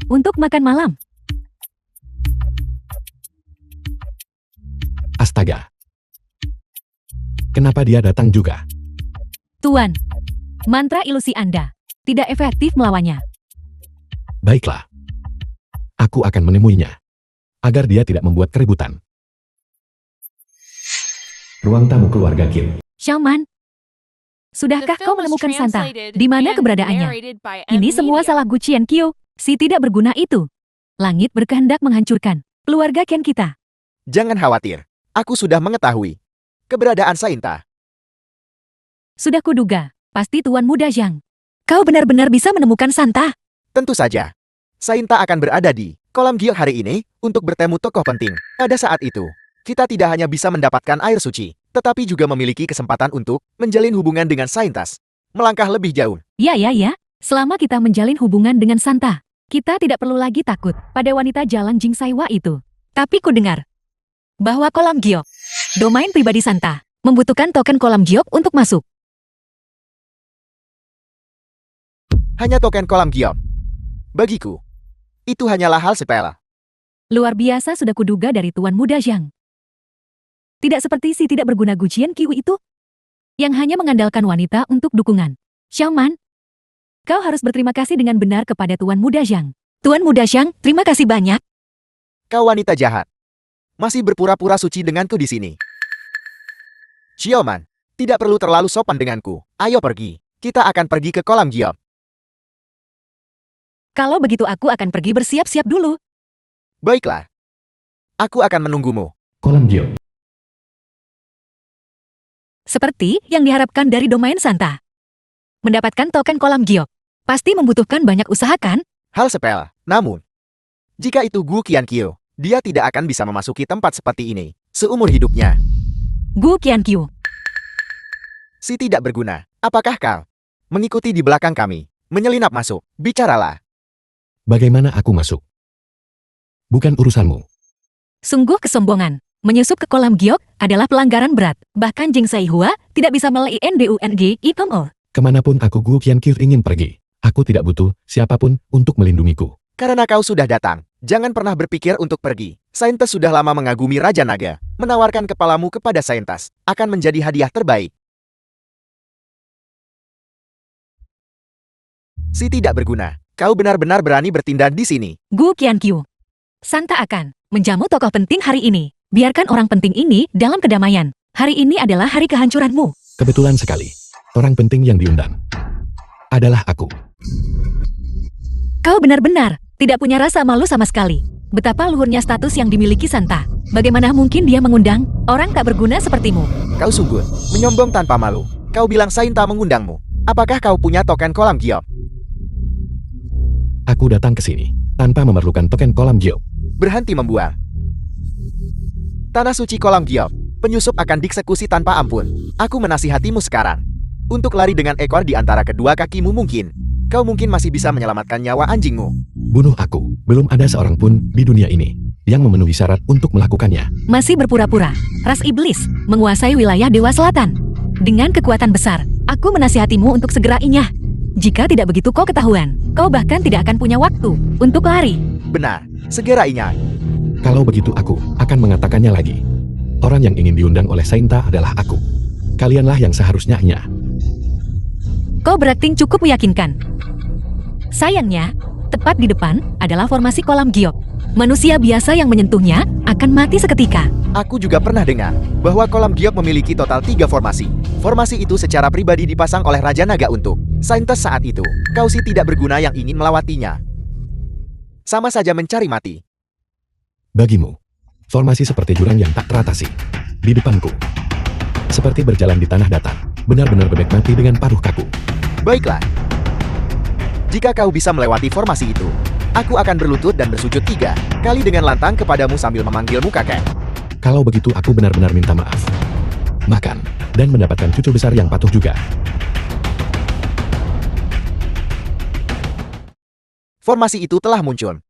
untuk makan malam. Astaga. Kenapa dia datang juga? Tuan, mantra ilusi Anda tidak efektif melawannya. Baiklah. Aku akan menemuinya. Agar dia tidak membuat keributan. Ruang tamu keluarga Kim. Xiaoman, The sudahkah kau film was menemukan Santa? translated Di mana and keberadaannya? narrated by M Ini semua Media. salah Gu Qiankyu, si tidak berguna itu. Langit berkehendak menghancurkan keluarga Ken kita. Jangan khawatir. Aku sudah mengetahui keberadaan Sainta. Sudah kuduga, pasti Tuan Muda Zhang. Kau benar-benar bisa menemukan Santa. Tentu saja. Sainta akan berada di kolam giok hari ini untuk bertemu tokoh penting. Pada saat itu, kita tidak hanya bisa mendapatkan air suci, tetapi juga memiliki kesempatan untuk menjalin hubungan dengan Saintas. Melangkah lebih jauh. Ya. Selama kita menjalin hubungan dengan Santa, kita tidak perlu lagi takut pada wanita jalan Jing Saiwa itu. Tapi ku dengar bahwa kolam giok, domain pribadi Santa, membutuhkan token kolam giok untuk masuk. Hanya token kolam giok. Bagiku, itu hanyalah hal sepele. Luar biasa sudah kuduga dari Tuan Muda Zhang. Tidak seperti si tidak berguna Gu Qiankyu itu, yang hanya mengandalkan wanita untuk dukungan. Xiaoman, kau harus berterima kasih dengan benar kepada Tuan Muda Zhang. Tuan Muda Zhang, terima kasih banyak. Kau wanita jahat. Masih berpura-pura suci denganku di sini. Xiaoman, tidak perlu terlalu sopan denganku. Ayo pergi. Kita akan pergi ke kolam giok. Kalau begitu aku akan pergi bersiap-siap dulu. Baiklah. Aku akan menunggumu. Kolam giok. Seperti yang diharapkan dari domain Santa. Mendapatkan token kolam giok, pasti membutuhkan banyak usaha kan? Hal sepele. Namun, jika itu Gu Qiankyu, dia tidak akan bisa memasuki tempat seperti ini seumur hidupnya. Gu Qiankyu, Si tidak berguna. Apakah kau mengikuti di belakang kami? Menyelinap masuk. Bicaralah. Bagaimana aku masuk? Bukan urusanmu. sungguh kesombongan. Menyusup ke kolam giok adalah pelanggaran berat. Bahkan Jing Saihua tidak bisa melalui NDUNG IPMO. Kemanapun aku Gu Qiankyu ingin pergi. Aku tidak butuh siapapun untuk melindungiku. Karena kau sudah datang, jangan pernah berpikir untuk pergi. Saintas sudah lama mengagumi Raja Naga. Menawarkan kepalamu kepada Saintas akan menjadi hadiah terbaik. Si tidak berguna. Kau benar-benar berani bertindak di sini. Gu Qiankyu, Santa akan menjamu tokoh penting hari ini. Biarkan orang penting ini dalam kedamaian. Hari ini adalah hari kehancuranmu. Kebetulan sekali. Orang penting yang diundang adalah aku. Kau benar-benar tidak punya rasa malu sama sekali. Betapa luhurnya status yang dimiliki Santa. Bagaimana mungkin dia mengundang orang tak berguna sepertimu? Kau sungguh menyombong tanpa malu. Kau bilang Sainta mengundangmu. Apakah kau punya token kolam giok? Aku datang ke sini tanpa memerlukan token kolam giok. Berhenti membual. Tanah suci kolam giok. Penyusup akan dieksekusi tanpa ampun. Aku menasihatimu sekarang. Untuk lari dengan ekor di antara kedua kakimu mungkin. Kau mungkin masih bisa menyelamatkan nyawa anjingmu. Bunuh aku. Belum ada seorang pun di dunia ini yang memenuhi syarat untuk melakukannya. Masih berpura-pura. Ras iblis menguasai wilayah Dewa Selatan. Dengan kekuatan besar, aku menasihatimu untuk segera inyah. Jika tidak begitu kau ketahuan, kau bahkan tidak akan punya waktu untuk lari. Benar. Segera ingat. Kalau begitu aku akan mengatakannya lagi. Orang yang ingin diundang oleh Sainta adalah aku. Kalianlah yang seharusnya inyah. Kau berakting cukup meyakinkan. Sayangnya, tepat di depan adalah formasi kolam giok. Manusia biasa yang menyentuhnya akan mati seketika. Aku juga pernah dengar bahwa kolam giok memiliki total 3 formasi. Formasi itu secara pribadi dipasang oleh Raja Naga untuk saintis saat itu. Kau sih tidak berguna yang ingin melewatinya. Sama saja mencari mati. Bagimu, formasi seperti jurang yang tak teratasi. Di depanku. Seperti berjalan di tanah datar. Benar-benar bebek mati dengan paruh kaku. Baiklah. Jika kau bisa melewati formasi itu, aku akan berlutut dan bersujud 3 kali dengan lantang kepadamu sambil memanggilmu kakek. Kalau begitu aku benar-benar minta maaf. Makan, dan mendapatkan cucu besar yang patuh juga. Formasi itu telah muncul.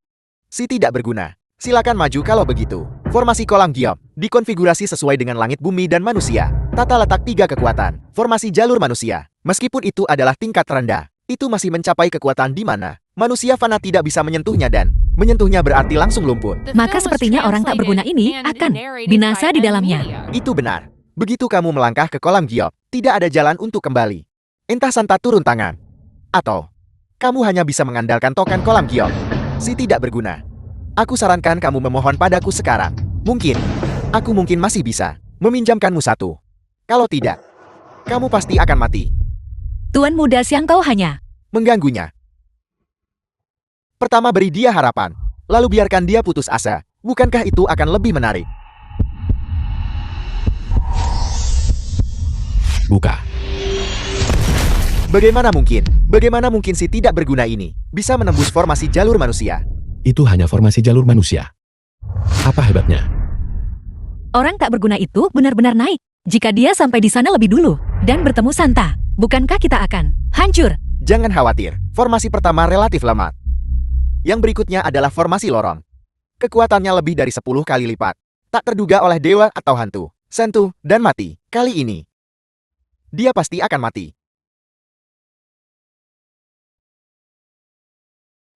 Si tidak berguna. Silakan maju kalau begitu. Formasi kolam giok dikonfigurasi sesuai dengan langit bumi dan manusia. Tata letak 3 kekuatan. Formasi jalur manusia. Meskipun itu adalah tingkat rendah, itu masih mencapai kekuatan di mana manusia fana tidak bisa menyentuhnya dan menyentuhnya berarti langsung lumpuh. The Maka film was sepertinya orang tak berguna ini translated and akan narrated binasa by di dalamnya. Emilia. Itu benar. Begitu kamu melangkah ke kolam giok, tidak ada jalan untuk kembali. Entah Santa turun tangan, atau kamu hanya bisa mengandalkan token kolam giok. Si tidak berguna. Aku sarankan kamu memohon padaku sekarang. Aku mungkin masih bisa meminjamkanmu 1. Kalau tidak, kamu pasti akan mati. Tuan muda Xiang Tao hanya Mengganggunya. Pertama beri dia harapan, lalu biarkan dia putus asa. Bukankah itu akan lebih menarik? Buka. Bagaimana mungkin si tidak berguna ini bisa menembus formasi jalur manusia? Itu hanya formasi jalur manusia. Apa hebatnya? orang tak berguna itu benar-benar naik. Jika dia sampai di sana lebih dulu dan bertemu Santa, bukankah kita akan hancur? Jangan khawatir, formasi pertama relatif lemah. Yang berikutnya adalah formasi lorong. Kekuatannya lebih dari 10 kali lipat. Tak terduga oleh dewa atau hantu, sentuh, dan mati. Kali ini, dia pasti akan mati.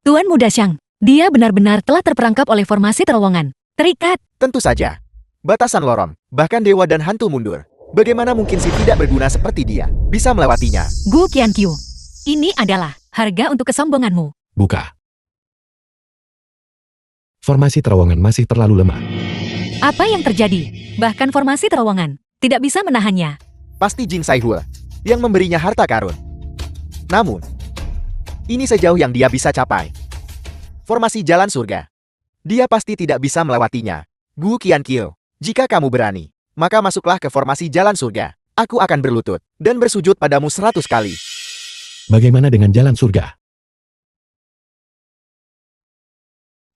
Tuan Muda Xiang, dia benar-benar telah terperangkap oleh formasi terowongan. Terikat. Tentu saja. Batasan lorong, bahkan dewa dan hantu mundur. Bagaimana mungkin si tidak berguna seperti dia bisa melewatinya? Gu Qianqiu. Ini adalah harga untuk kesombonganmu. Buka. Formasi terowongan masih terlalu lemah. Apa yang terjadi? Bahkan formasi terowongan tidak bisa menahannya. Pasti Jing Saihua yang memberinya harta karun. Namun, ini sejauh yang dia bisa capai. Formasi jalan surga. Dia pasti tidak bisa melewatinya. Gu Qianqiu, jika kamu berani, maka masuklah ke formasi jalan surga. Aku akan berlutut dan bersujud padamu 100 kali. Bagaimana dengan jalan surga?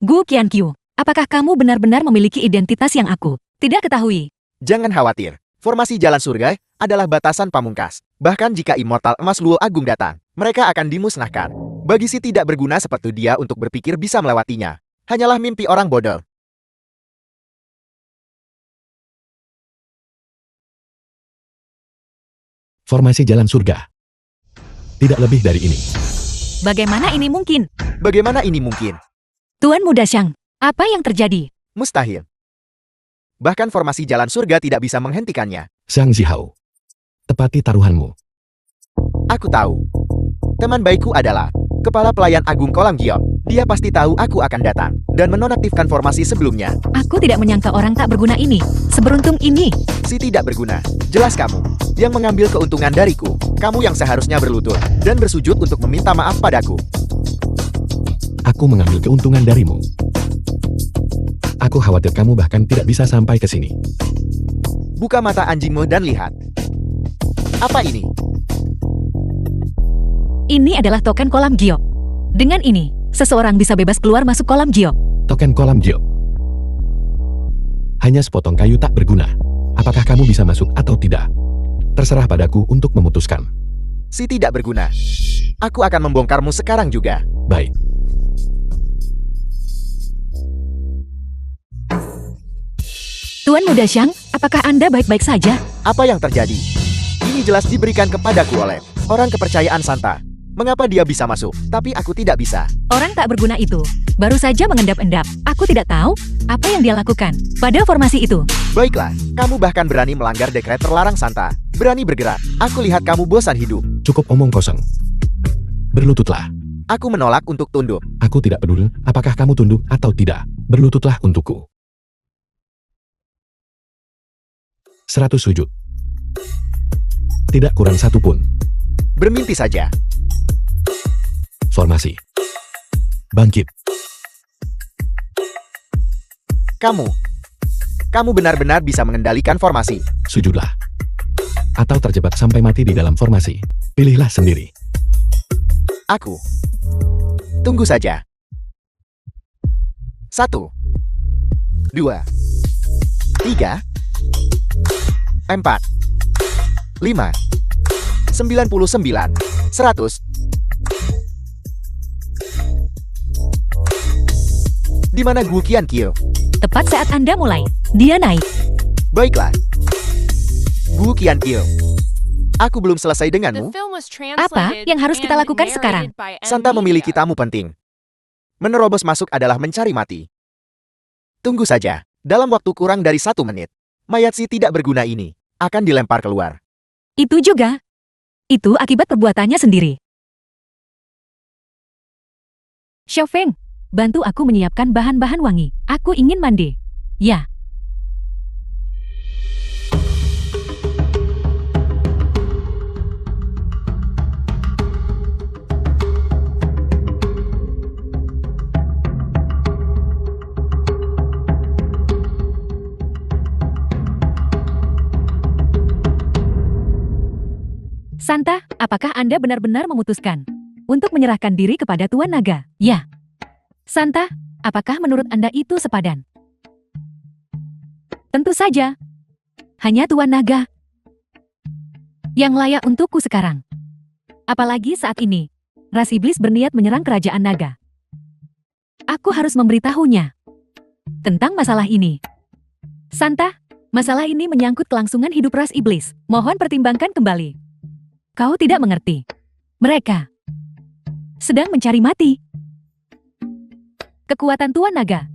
Gu Qianqiu, apakah kamu benar-benar memiliki identitas yang aku tidak ketahui? Jangan khawatir, formasi jalan surga adalah batasan pamungkas. Bahkan jika Immortal Emas Luo Agung datang, mereka akan dimusnahkan. Bagi si tidak berguna seperti dia untuk berpikir bisa melewatinya, hanyalah mimpi orang bodoh. Formasi jalan surga. Tidak lebih dari ini. Bagaimana ini mungkin? Bagaimana ini mungkin? Tuan Muda Xiang, apa yang terjadi? Mustahil. Bahkan formasi jalan surga tidak bisa menghentikannya. Zhang Zihao. Tepati taruhanmu. Aku tahu. Teman baikku adalah Kepala Pelayan Agung Kolam Giok. Dia pasti tahu aku akan datang dan menonaktifkan formasi sebelumnya. Aku tidak menyangka orang tak berguna ini seberuntung ini. Si tidak berguna. Jelas kamu yang mengambil keuntungan dariku. Kamu yang seharusnya berlutut dan bersujud untuk meminta maaf padaku. Aku mengambil keuntungan darimu. Aku khawatir kamu bahkan tidak bisa sampai ke sini. Buka mata anjingmu dan lihat. Apa ini? Ini adalah token kolam giok. Dengan ini, seseorang bisa bebas keluar masuk kolam giok. Token kolam giok. Hanya sepotong kayu tak berguna. Apakah kamu bisa masuk atau tidak? Terserah padaku untuk memutuskan. Si tidak berguna. Aku akan membongkarmu sekarang juga. Baik. Tuan Muda Xiang, apakah Anda baik-baik saja? Apa yang terjadi? Ini jelas diberikan kepadaku oleh orang kepercayaan Santa. Mengapa dia bisa masuk, tapi aku tidak bisa? Orang tak berguna itu baru saja mengendap-endap. Aku tidak tahu apa yang dia lakukan pada formasi itu. Baiklah, kamu bahkan berani melanggar dekret terlarang Santa. Berani bergerak. Aku lihat kamu bosan hidup. Cukup omong kosong. Berlututlah. Aku menolak untuk tunduk. Aku tidak peduli apakah kamu tunduk atau tidak. Berlututlah untukku. 100 sujud. Tidak kurang satu pun. Bermimpi saja. Formasi. Bangkit. Kamu benar-benar bisa mengendalikan formasi. Sujudlah. Atau terjebak sampai mati di dalam formasi. Pilihlah sendiri. Aku. Tunggu saja. 1, 2, 3, 4, 5, 99, 100. Di mana Gu Qiankil? Tepat saat Anda mulai, dia naik. Baiklah. Gu Qiankil. Aku belum selesai The denganmu. film was translated yang harus kita and lakukan sekarang? narrated by Santa memiliki Media. tamu penting. Menerobos masuk adalah mencari mati. Tunggu saja. Dalam waktu kurang dari 1 menit, mayat si tidak berguna ini akan dilempar keluar. Itu juga. Itu akibat perbuatannya sendiri. Xiaofeng, bantu aku menyiapkan bahan-bahan wangi. Aku ingin mandi. Ya. Santa, apakah Anda benar-benar memutuskan untuk menyerahkan diri kepada Tuan Naga? Ya. Santa, apakah menurut Anda itu sepadan? Tentu saja. Hanya Tuan Naga yang layak untukku sekarang. Apalagi saat ini, ras iblis berniat menyerang kerajaan naga. Aku harus memberitahunya tentang masalah ini. Santa, masalah ini menyangkut kelangsungan hidup ras iblis. Mohon pertimbangkan kembali. Kau tidak mengerti. Mereka sedang mencari mati. Kekuatan Tuan Naga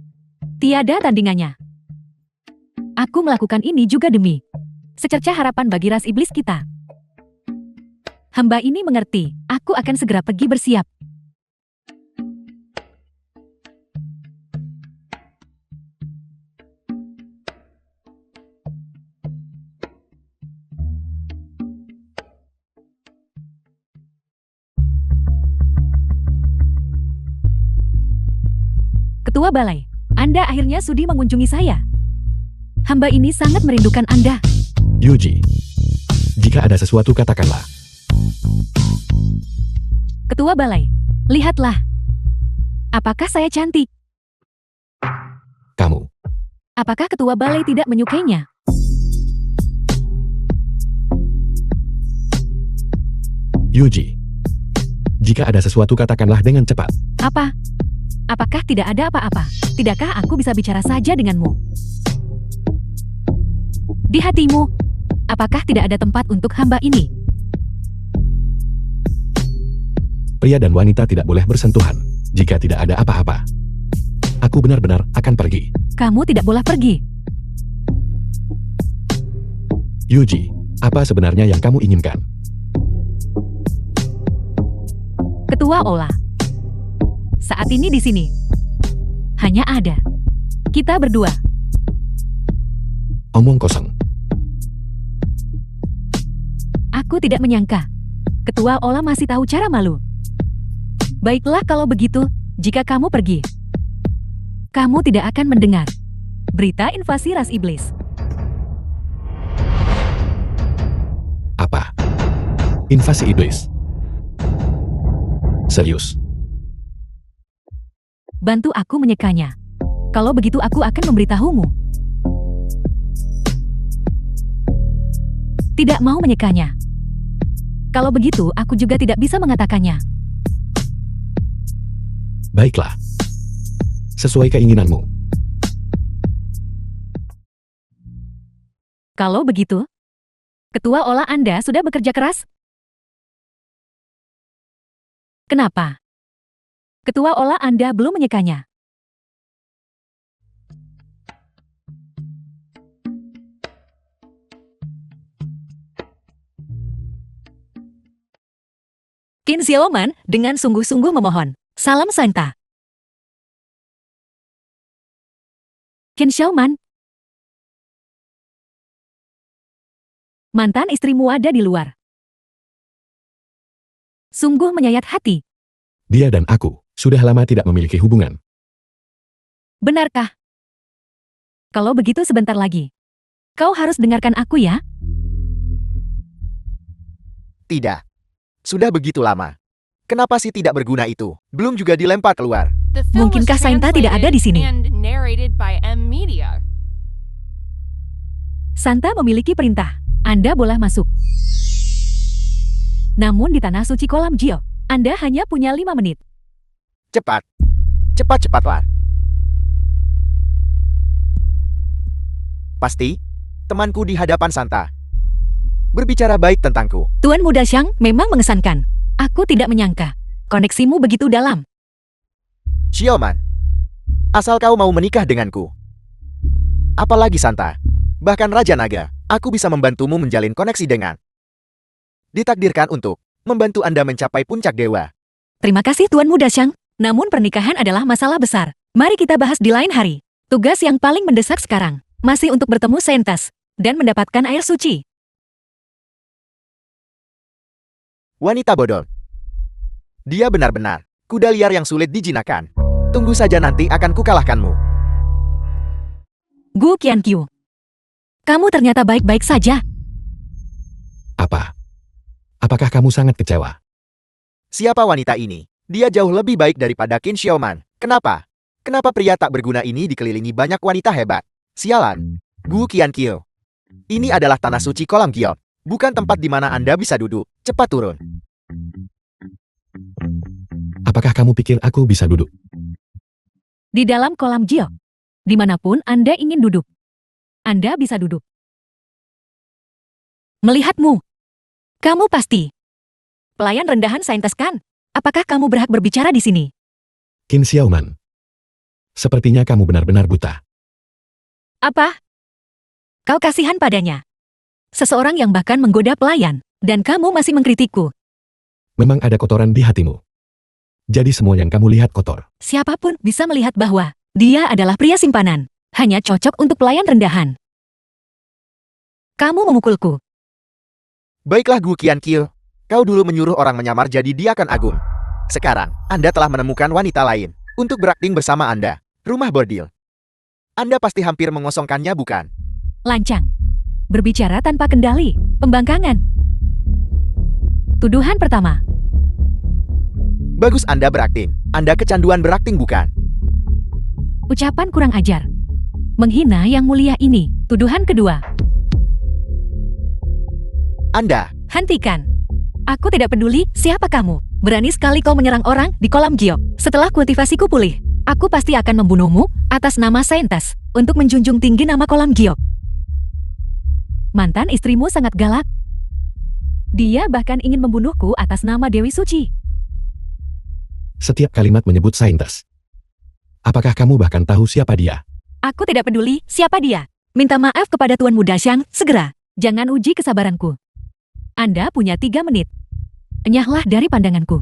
tiada tandingannya. Aku melakukan ini juga demi secercah harapan bagi ras iblis kita. Hamba ini mengerti. Aku akan segera pergi bersiap. Ketua Balai, Anda akhirnya sudi mengunjungi saya. Hamba ini sangat merindukan Anda. Yuji. Jika ada sesuatu katakanlah. Ketua Balai, lihatlah. Apakah saya cantik? Kamu. Apakah Ketua Balai tidak menyukainya? Yuji. Jika ada sesuatu katakanlah dengan cepat. Apa? Apakah tidak ada apa-apa? Tidakkah aku bisa bicara saja denganmu? Di hatimu, apakah tidak ada tempat untuk hamba ini? Pria dan wanita tidak boleh bersentuhan jika tidak ada apa-apa. Aku benar-benar akan pergi. Kamu tidak boleh pergi. Yuji, apa sebenarnya yang kamu inginkan? Ketua Ola. Saat ini di sini. Hanya ada kita berdua. Omong kosong. Aku tidak menyangka. Ketua Ola masih tahu cara malu. Baiklah kalau begitu, jika kamu pergi, kamu tidak akan mendengar berita invasi ras iblis. Apa? Invasi iblis. Serius. Bantu aku menyekanya. Kalau begitu aku akan memberitahumu. Tidak mau menyekanya. Kalau begitu aku juga tidak bisa mengatakannya. Baiklah. Sesuai keinginanmu. Kalau begitu, Ketua Olah Anda sudah bekerja keras? Kenapa? Ketua Olah Anda belum menyekanya. Qin Xiaoman dengan sungguh-sungguh memohon. Salam Santa. Qin Xiaoman. Mantan istrimu ada di luar. Sungguh menyayat hati. Dia dan aku sudah lama tidak memiliki hubungan. Benarkah? Kalau begitu sebentar lagi. Kau harus dengarkan aku ya. Tidak. Sudah begitu lama. Kenapa sih tidak berguna itu? Belum juga dilempar keluar. The film was Mungkinkah Sainta tidak ada di sini? translated and narrated by M Media. Santa memiliki perintah. Anda boleh masuk. Namun di tanah suci kolam Gio, Anda hanya punya 5 menit. Cepat. Cepat-cepatlah. Pasti, temanku di hadapan Santa. Berbicara baik tentangku. Tuan Muda Xiang memang mengesankan. Aku tidak menyangka. Koneksimu begitu dalam. Xiaoman. Asal kau mau menikah denganku. Apalagi Santa. Bahkan Raja Naga, aku bisa membantumu menjalin koneksi dengan. Ditakdirkan untuk membantu Anda mencapai puncak dewa. Terima kasih Tuan Muda Xiang. Namun pernikahan adalah masalah besar. Mari kita bahas di lain hari. Tugas yang paling mendesak sekarang masih untuk bertemu Saintas dan mendapatkan air suci. Wanita bodoh. Dia benar-benar kuda liar yang sulit dijinakan. Tunggu saja nanti akan kukalahkanmu. Gu Qianqiu. Kamu ternyata baik-baik saja. Apa? Apakah kamu sangat kecewa? Siapa wanita ini? Dia jauh lebih baik daripada Qin Xiaoman. Kenapa? Kenapa pria tak berguna ini dikelilingi banyak wanita hebat? Sialan. Gu Qianqiu. Ini adalah tanah suci kolam Giok. Bukan tempat di mana Anda bisa duduk. Cepat turun. Apakah kamu pikir aku bisa duduk? Di dalam kolam Gio. Dimanapun Anda ingin duduk. Anda bisa duduk. Melihatmu. Kamu pasti pelayan rendahan Saintes kan? Apakah kamu berhak berbicara di sini? Qin Xiaoman. Sepertinya kamu benar-benar buta. Apa? Kau kasihan padanya. Seseorang yang bahkan menggoda pelayan, dan kamu masih mengkritikku. Memang ada kotoran di hatimu. Jadi semua yang kamu lihat kotor. Siapapun bisa melihat bahwa dia adalah pria simpanan. Hanya cocok untuk pelayan rendahan. Kamu memukulku. Baiklah Gu Qianqiu. Kau dulu menyuruh orang menyamar jadi dia kan agung. Sekarang, Anda telah menemukan wanita lain untuk berakting bersama Anda. Rumah bordil. Anda pasti hampir mengosongkannya bukan? Lancang. Berbicara tanpa kendali. Pembangkangan. Tuduhan pertama. Bagus Anda berakting. Anda kecanduan berakting bukan? Ucapan kurang ajar. Menghina yang mulia ini. Tuduhan kedua. Anda, Hentikan. Aku tidak peduli siapa kamu. Berani sekali kau menyerang orang di kolam Giok. Setelah kultivasiku pulih, aku pasti akan membunuhmu atas nama Saintes untuk menjunjung tinggi nama kolam Giok. Mantan istrimu sangat galak. Dia bahkan ingin membunuhku atas nama Dewi Suci. Setiap kalimat menyebut Saintes. Apakah kamu bahkan tahu siapa dia? Aku tidak peduli siapa dia. Minta maaf kepada Tuan Muda Xiang, segera. Jangan uji kesabaranku. Anda punya 3 menit. Enyahlah dari pandanganku.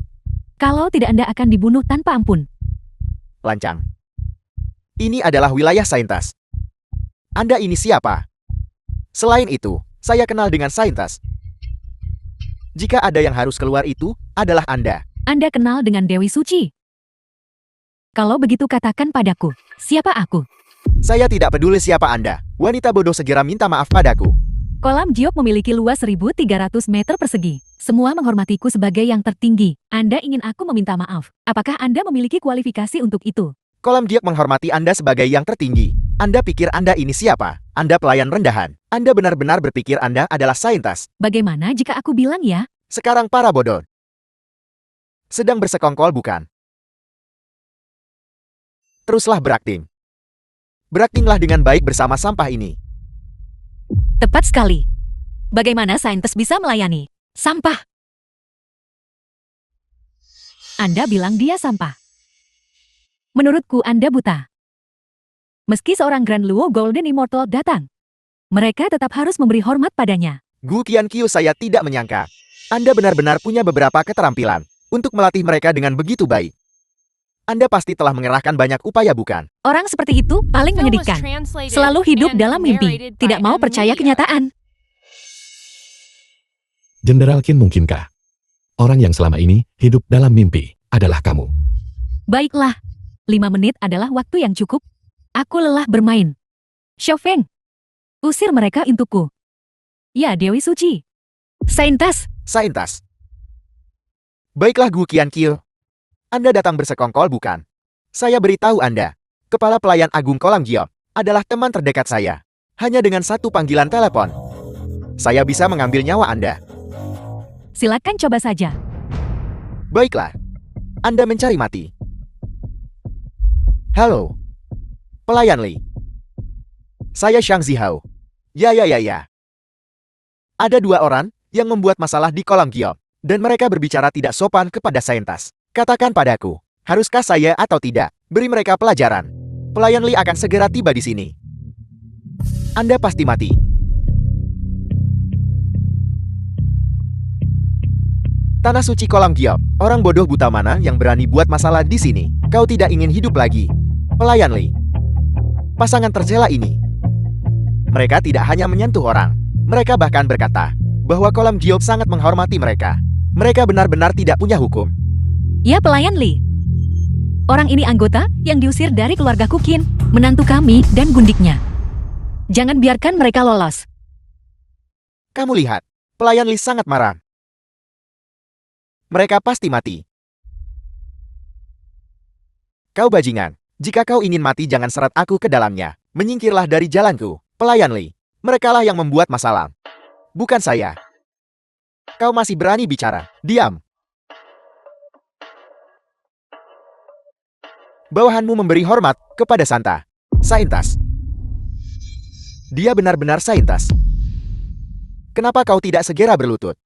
Kalau tidak Anda akan dibunuh tanpa ampun. lancang. Ini adalah wilayah Saintas. Anda ini siapa? Selain itu, saya kenal dengan Saintas. Jika ada yang harus keluar itu, adalah Anda. Anda kenal dengan Dewi Suci. Kalau begitu katakan padaku, siapa aku? Saya tidak peduli siapa Anda. Wanita bodoh segera minta maaf padaku. Kolam Giok memiliki luas 1.300 meter persegi. Semua menghormatiku sebagai yang tertinggi. Anda ingin aku meminta maaf. Apakah Anda memiliki kualifikasi untuk itu? Kolam Giok menghormati Anda sebagai yang tertinggi. Anda pikir Anda ini siapa? Anda pelayan rendahan. Anda benar-benar berpikir Anda adalah Saintas. Bagaimana jika aku bilang ya? Sekarang para bodoh sedang bersekongkol bukan? Teruslah berakting. Beraktinglah dengan baik bersama sampah ini. Tepat sekali. Bagaimana Saintes bisa melayani sampah? Anda bilang dia sampah. Menurutku Anda buta. Meski seorang Grand Luo Golden Immortal datang, mereka tetap harus memberi hormat padanya. Gu Qianqiu, saya tidak menyangka. Anda benar-benar punya beberapa keterampilan. untuk melatih mereka dengan begitu baik. Anda pasti telah mengerahkan banyak upaya, bukan? Orang seperti itu paling Film was menyedihkan. translated Selalu hidup and dalam mimpi, narrated by tidak mau M percaya Media. kenyataan. Jenderal Qin, mungkinkah orang yang selama ini hidup dalam mimpi adalah kamu? Baiklah, 5 menit adalah waktu yang cukup. Aku lelah bermain. Xiao Feng, usir mereka untukku. Ya, Dewi Suci. Saintas, Saintas. Baiklah Gu Qianqiu. Anda datang bersekongkol, bukan? Saya beritahu Anda, Kepala Pelayan Agung Kolam Giok adalah teman terdekat saya. Hanya dengan satu panggilan telepon, saya bisa mengambil nyawa Anda. silakan coba saja. Baiklah, Anda mencari mati. Halo, Pelayan Li. Saya Shang Zihao. Ya. Ada 2 orang yang membuat masalah di Kolam Giok, dan mereka berbicara tidak sopan kepada Saintas. Katakan padaku, haruskah saya atau tidak beri mereka pelajaran? Pelayan Li akan segera tiba di sini. Anda pasti mati. Tanah suci Kolam Giok, orang bodoh buta mana yang berani buat masalah di sini? Kau tidak ingin hidup lagi, Pelayan Li. Pasangan tercela ini. Mereka tidak hanya menyentuh orang, mereka bahkan berkata bahwa Kolam Giok sangat menghormati mereka. Mereka benar-benar tidak punya hukum. Ya, Pelayan Li. Orang ini anggota yang diusir dari keluarga Kukin, menantu kami dan gundiknya. Jangan biarkan mereka lolos. Kamu lihat, Pelayan Li sangat marah. Mereka pasti mati. Kau bajingan, jika kau ingin mati jangan seret aku ke dalamnya. Menyingkirlah dari jalanku, Pelayan Li. Merekalah yang membuat masalah, bukan saya. Kau masih berani bicara, diam. Bawahanmu memberi hormat kepada Santa. Saintas. Dia benar-benar Saintas. Kenapa kau tidak segera berlutut?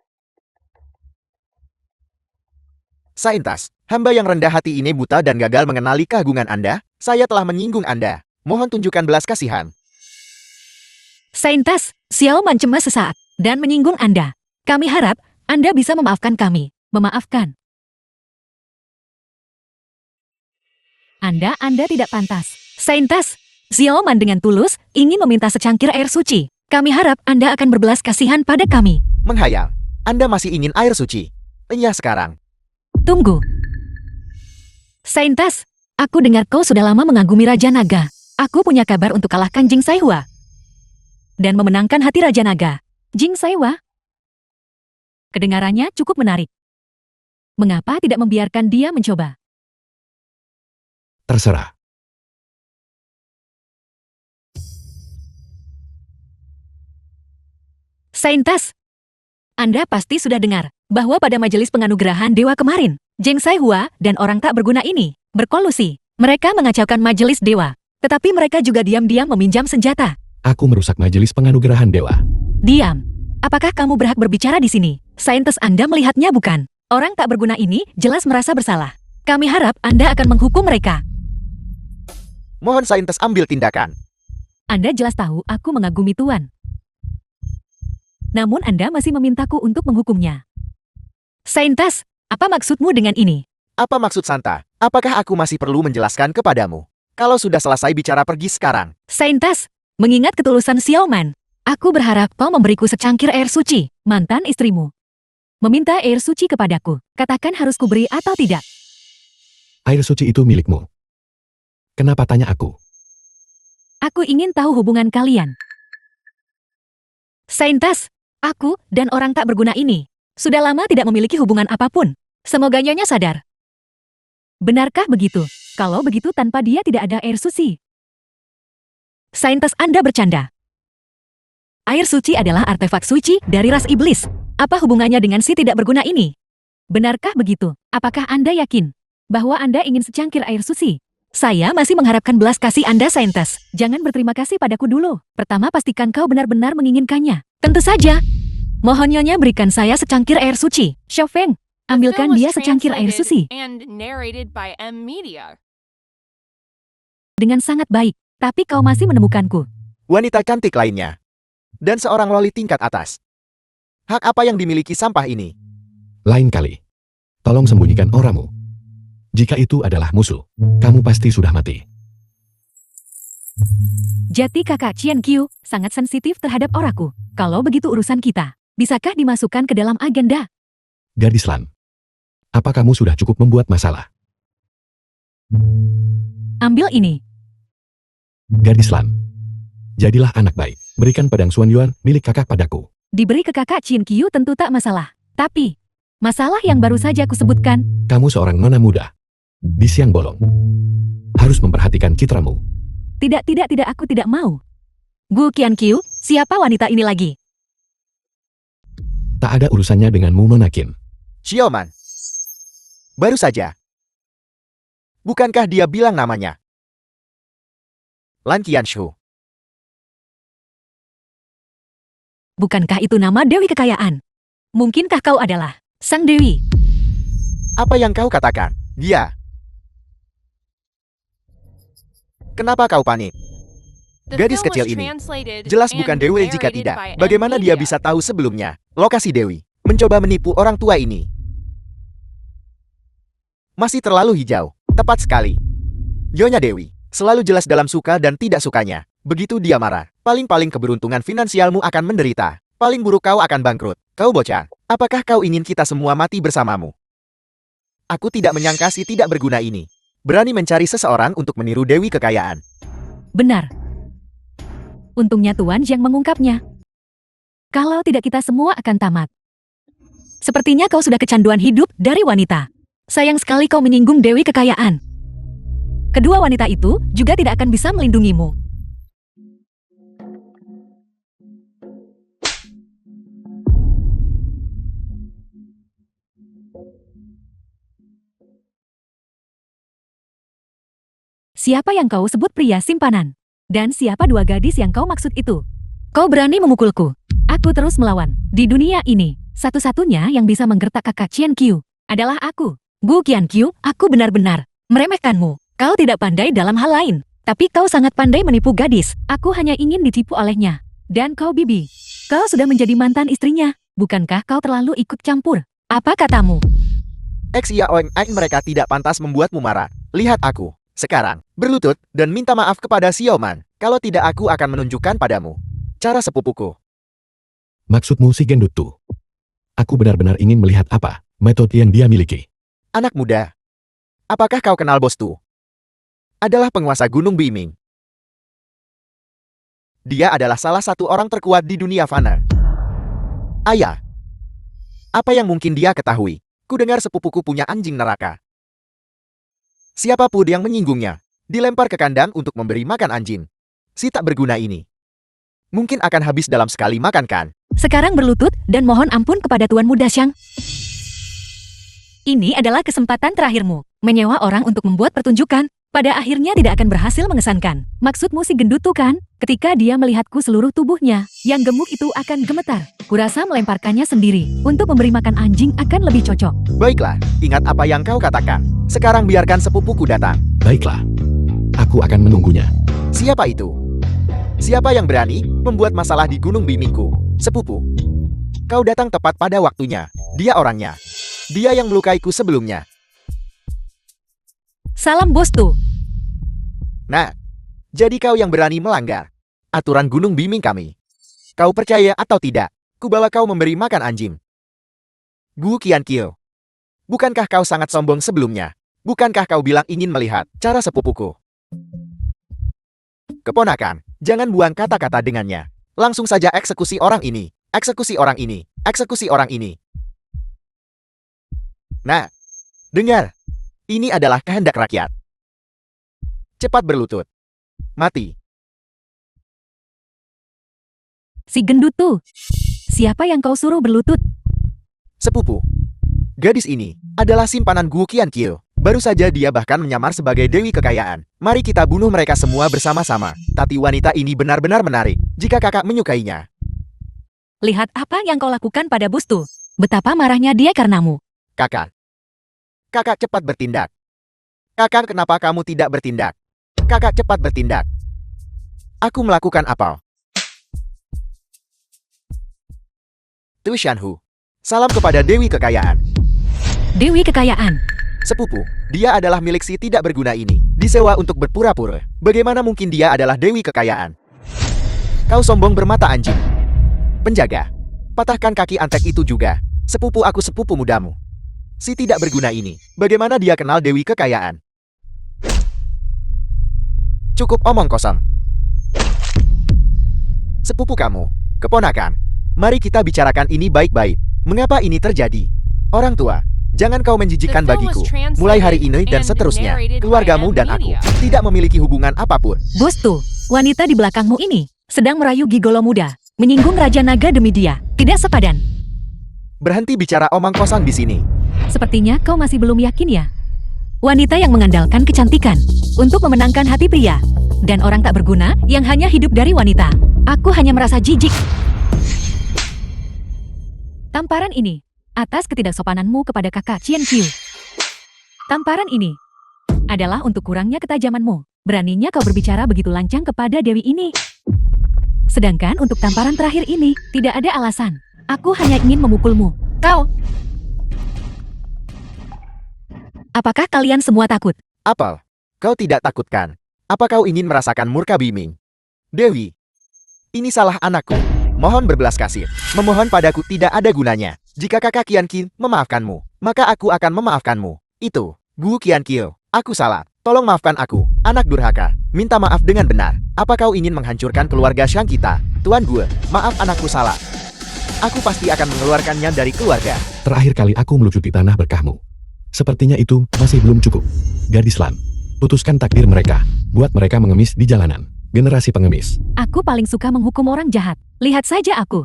Saintas, hamba yang rendah hati ini buta dan gagal mengenali keagungan Anda. Saya telah menyinggung Anda. Mohon tunjukkan belas kasihan. Saintas, Xiao Man cemas sesaat dan menyinggung Anda. Kami harap Anda bisa memaafkan kami. Memaafkan. Anda tidak pantas. Saintas, Xiao Man dengan tulus ingin meminta secangkir air suci. Kami harap Anda akan berbelas kasihan pada kami. Menghayal. Anda masih ingin air suci. Iya sekarang. Tunggu. Saintas, aku dengar kau sudah lama mengagumi Raja Naga. Aku punya kabar untuk kalahkan Jing Saihua dan memenangkan hati Raja Naga. Jing Saihua? Kedengarannya cukup menarik. Mengapa tidak membiarkan dia mencoba? Terserah. Saintas, Anda pasti sudah dengar bahwa pada majelis penganugerahan dewa kemarin, Jing Saihua dan orang tak berguna ini berkolusi. Mereka mengacaukan majelis dewa, tetapi mereka juga diam-diam meminjam senjata. Aku merusak majelis penganugerahan dewa. Diam. Apakah kamu berhak berbicara di sini? Saintas Anda melihatnya bukan? Orang tak berguna ini jelas merasa bersalah. Kami harap Anda akan menghukum mereka. Mohon Saintas ambil tindakan. Anda jelas tahu aku mengagumi Tuan. Namun Anda masih memintaku untuk menghukumnya. Saintas, apa maksudmu dengan ini? Apa maksud Santa? Apakah aku masih perlu menjelaskan kepadamu? Kalau sudah selesai bicara pergi sekarang. Saintas, mengingat ketulusan Xiao Man, aku berharap kau memberiku secangkir air suci, mantan istrimu. Meminta air suci kepadaku, katakan harus kuberi atau tidak. Air suci itu milikmu. Kenapa tanya aku? Aku ingin tahu hubungan kalian. Saintas, aku dan orang tak berguna ini sudah lama tidak memiliki hubungan apapun. Semoga Nyonya sadar. Benarkah begitu? Kalau begitu tanpa dia tidak ada air suci. Saintas Anda bercanda. Air suci adalah artefak suci dari ras iblis. Apa hubungannya dengan si tidak berguna ini? Benarkah begitu? Apakah Anda yakin bahwa Anda ingin secangkir air suci? Saya masih mengharapkan belas kasih Anda, Saintas. Jangan berterima kasih padaku dulu. Pertama pastikan kau benar-benar menginginkannya. Tentu saja. Mohon Nyonya berikan saya secangkir air suci. Xiao Feng, ambilkan Film was dia secangkir air suci. translated and narrated by M Media. Dengan sangat baik. Tapi kau masih menemukanku. Wanita cantik lainnya. Dan seorang loli tingkat atas. Hak apa yang dimiliki sampah ini? Lain kali. Tolong sembunyikan auramu. Jika itu adalah musuh, kamu pasti sudah mati. Jati kakak Qian Qiu sangat sensitif terhadap auraku. Kalau begitu urusan kita, bisakah dimasukkan ke dalam agenda? Gadis Lan. Apa kamu sudah cukup membuat masalah? Ambil ini. Gadis Lan. Jadilah anak baik. Berikan pedang Xuan Yuan milik kakak padaku. Diberi ke kakak Qian Qiu tentu tak masalah. Tapi, masalah yang baru saja aku sebutkan, Kamu seorang nona muda. Di siang bolong. Harus memperhatikan citramu. tidak, aku tidak mau. Gu Qian Qiu, siapa wanita ini lagi? Tak ada urusannya denganmu, Nona Qin. Xiaoman. Baru saja. Bukankah dia bilang namanya? Lan Qianshu. Bukankah itu nama Dewi Kekayaan? Mungkinkah kau adalah Sang Dewi? Apa yang kau katakan? Dia. Kenapa kau panik? The Gadis film kecil was ini translated jelas and bukan Dewi jika narrated tidak. by Bagaimana dia M-Media. bisa tahu sebelumnya? Lokasi Dewi mencoba menipu orang tua ini. Masih terlalu hijau. Tepat sekali. Nyonya Dewi selalu jelas dalam suka dan tidak sukanya. Begitu dia marah, paling-paling keberuntungan finansialmu akan menderita. Paling buruk kau akan bangkrut. Kau bocah, apakah kau ingin kita semua mati bersamamu? Aku tidak menyangka si tidak berguna ini berani mencari seseorang untuk meniru Dewi Kekayaan. Benar. Untungnya Tuan yang mengungkapnya. Kalau tidak kita semua akan tamat. Sepertinya kau sudah kecanduan hidup dari wanita. Sayang sekali kau menyinggung Dewi Kekayaan. Kedua wanita itu juga tidak akan bisa melindungimu. Siapa yang kau sebut pria simpanan? Dan siapa dua gadis yang kau maksud itu? Kau berani memukulku. Aku terus melawan. Di dunia ini, satu-satunya yang bisa menggertak kakak Qian Qiu adalah aku. Gu Qian Qiu, aku benar-benar meremehkanmu. Kau tidak pandai dalam hal lain, tapi kau sangat pandai menipu gadis. Aku hanya ingin ditipu olehnya. Dan kau Bibi, kau sudah menjadi mantan istrinya. Bukankah kau terlalu ikut campur? Apa katamu? Mereka tidak pantas membuatmu marah. Lihat aku. Sekarang, berlutut dan minta maaf kepada Xiaoman. Kalau tidak aku akan menunjukkan padamu cara sepupuku. Maksudmu si gendut tuh? Aku benar-benar ingin melihat apa metode yang dia miliki. Anak muda, apakah kau kenal bos Tu? Adalah penguasa Gunung Biming. Dia adalah salah satu orang terkuat di dunia fana. Ayah, apa yang mungkin dia ketahui? Kudengar sepupuku punya anjing neraka. Siapapun yang menyinggungnya, dilempar ke kandang untuk memberi makan anjing. Si tak berguna ini mungkin akan habis dalam sekali makan kan? Sekarang berlutut dan mohon ampun kepada Tuan Muda Xiang. Ini adalah kesempatan terakhirmu. Menyewa orang untuk membuat pertunjukan, pada akhirnya tidak akan berhasil mengesankan. Maksudmu si gendut tuh kan? Ketika dia melihatku seluruh tubuhnya, yang gemuk itu akan gemetar. Kurasa melemparkannya sendiri. Untuk memberi makan anjing akan lebih cocok. Baiklah, ingat apa yang kau katakan. Sekarang biarkan sepupuku datang. Baiklah. Aku akan menunggunya. Siapa itu? Siapa yang berani membuat masalah di Gunung Bimingku? Sepupu. Kau datang tepat pada waktunya. Dia orangnya. Dia yang melukaiku sebelumnya. Salam bos tuh. Nah, jadi kau yang berani melanggar aturan Gunung Biming kami. Kau percaya atau tidak? Kubawa kau memberi makan anjing. Gu Qian Qiu. Bukankah kau sangat sombong sebelumnya? Bukankah kau bilang ingin melihat cara sepupuku? Keponakan, jangan buang kata-kata dengannya. Langsung saja eksekusi orang ini. Eksekusi orang ini. Eksekusi orang ini. Nah, dengar. Ini adalah kehendak rakyat. Cepat berlutut. Mati. Si gendut tuh. Siapa yang kau suruh berlutut? Sepupu. Gadis ini adalah simpanan Gu Qian Qiu. Baru saja dia bahkan menyamar sebagai Dewi Kekayaan. Mari kita bunuh mereka semua bersama-sama. Tapi wanita ini benar-benar menarik. Jika kakak menyukainya. Lihat apa yang kau lakukan pada bos tuh. Betapa marahnya dia karenamu. Kakak. Kakak cepat bertindak. Kakak, kenapa kamu tidak bertindak? Kakak cepat bertindak. Aku melakukan apa? Tu Shanhu. Salam kepada Dewi Kekayaan. Dewi Kekayaan. Sepupu, dia adalah milik si tidak berguna ini. Disewa untuk berpura-pura. Bagaimana mungkin dia adalah Dewi Kekayaan? Kau sombong bermata anjing. Penjaga, patahkan kaki antek itu juga. Sepupu aku sepupu mudamu. Si tidak berguna ini, bagaimana dia kenal Dewi Kekayaan? Cukup omong kosong. Sepupu kamu, keponakan. Mari kita bicarakan ini baik-baik. Mengapa ini terjadi? Orang tua, jangan kau menjijikkan bagiku. Mulai hari ini dan seterusnya, keluargamu dan aku tidak memiliki hubungan apapun. Bos tuh, wanita di belakangmu ini sedang merayu gigolo muda, menyinggung Raja Naga demi dia. Tidak sepadan. Berhenti bicara omong kosong di sini. Sepertinya kau masih belum yakin ya? Wanita yang mengandalkan kecantikan untuk memenangkan hati pria. Dan orang tak berguna yang hanya hidup dari wanita. Aku hanya merasa jijik. Tamparan ini atas ketidaksopananmu kepada kakak Qian Qiu. Tamparan ini adalah untuk kurangnya ketajamanmu. Beraninya kau berbicara begitu lancang kepada Dewi ini. Sedangkan untuk tamparan terakhir ini, tidak ada alasan. Aku hanya ingin memukulmu. Kau. Apakah kalian semua takut? Apel, kau tidak takutkan. Apa kau ingin merasakan murka Biming? Dewi, ini salah anakku. Mohon berbelas kasih. Memohon padaku tidak ada gunanya. Jika kakak Qian Qi memaafkanmu, maka aku akan memaafkanmu. Itu, Gu Qian Qi. Aku salah. Tolong maafkan aku, anak durhaka. Minta maaf dengan benar. Apa kau ingin menghancurkan keluarga Shang kita? Tuan Gue, maaf anakku salah. Aku pasti akan mengeluarkannya dari keluarga. Terakhir kali aku melucuti tanah berkahmu. Sepertinya itu masih belum cukup. Gadis Lan, putuskan takdir mereka. Buat mereka mengemis di jalanan. Generasi pengemis. Aku paling suka menghukum orang jahat. Lihat saja aku.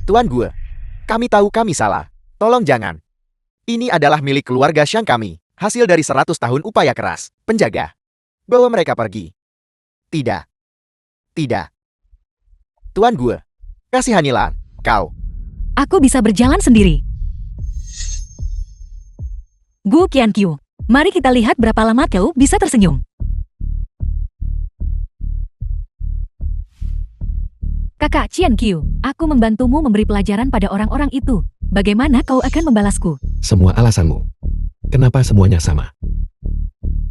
Tuan Gue, kami tahu kami salah. Tolong jangan. Ini adalah milik keluarga Shang kami. Hasil dari 100 tahun upaya keras. Penjaga, bawa mereka pergi. Tidak. Tidak. Tuan Gue, kasihanilah kau. Aku bisa berjalan sendiri. Gu Qian Qiu, mari kita lihat berapa lama kau bisa tersenyum. Kakak Qian Qiu, aku membantumu memberi pelajaran pada orang-orang itu. Bagaimana kau akan membalasku? Semua alasanmu. Kenapa semuanya sama?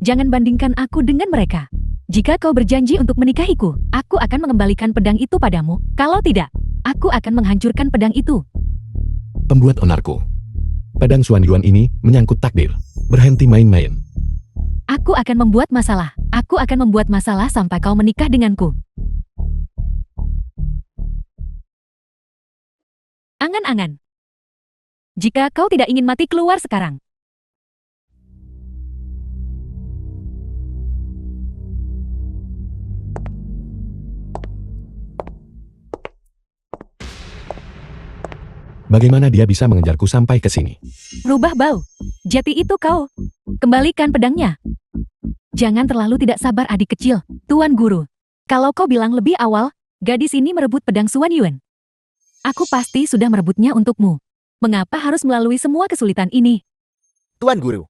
Jangan bandingkan aku dengan mereka. Jika kau berjanji untuk menikahiku, aku akan mengembalikan pedang itu padamu. Kalau tidak, aku akan menghancurkan pedang itu. Pembuat onarku. Pedang Xuan Yuan ini menyangkut takdir. Berhenti main-main. Aku akan membuat masalah. Aku akan membuat masalah sampai kau menikah denganku. Angan-angan. Jika kau tidak ingin mati, keluar sekarang. Bagaimana dia bisa mengejarku sampai ke sini? Rubah bau. Jati itu kau. Kembalikan pedangnya. Jangan terlalu tidak sabar adik kecil, Tuan Guru. Kalau kau bilang lebih awal, gadis ini merebut pedang Xuan Yuan. Aku pasti sudah merebutnya untukmu. Mengapa harus melalui semua kesulitan ini? Tuan Guru,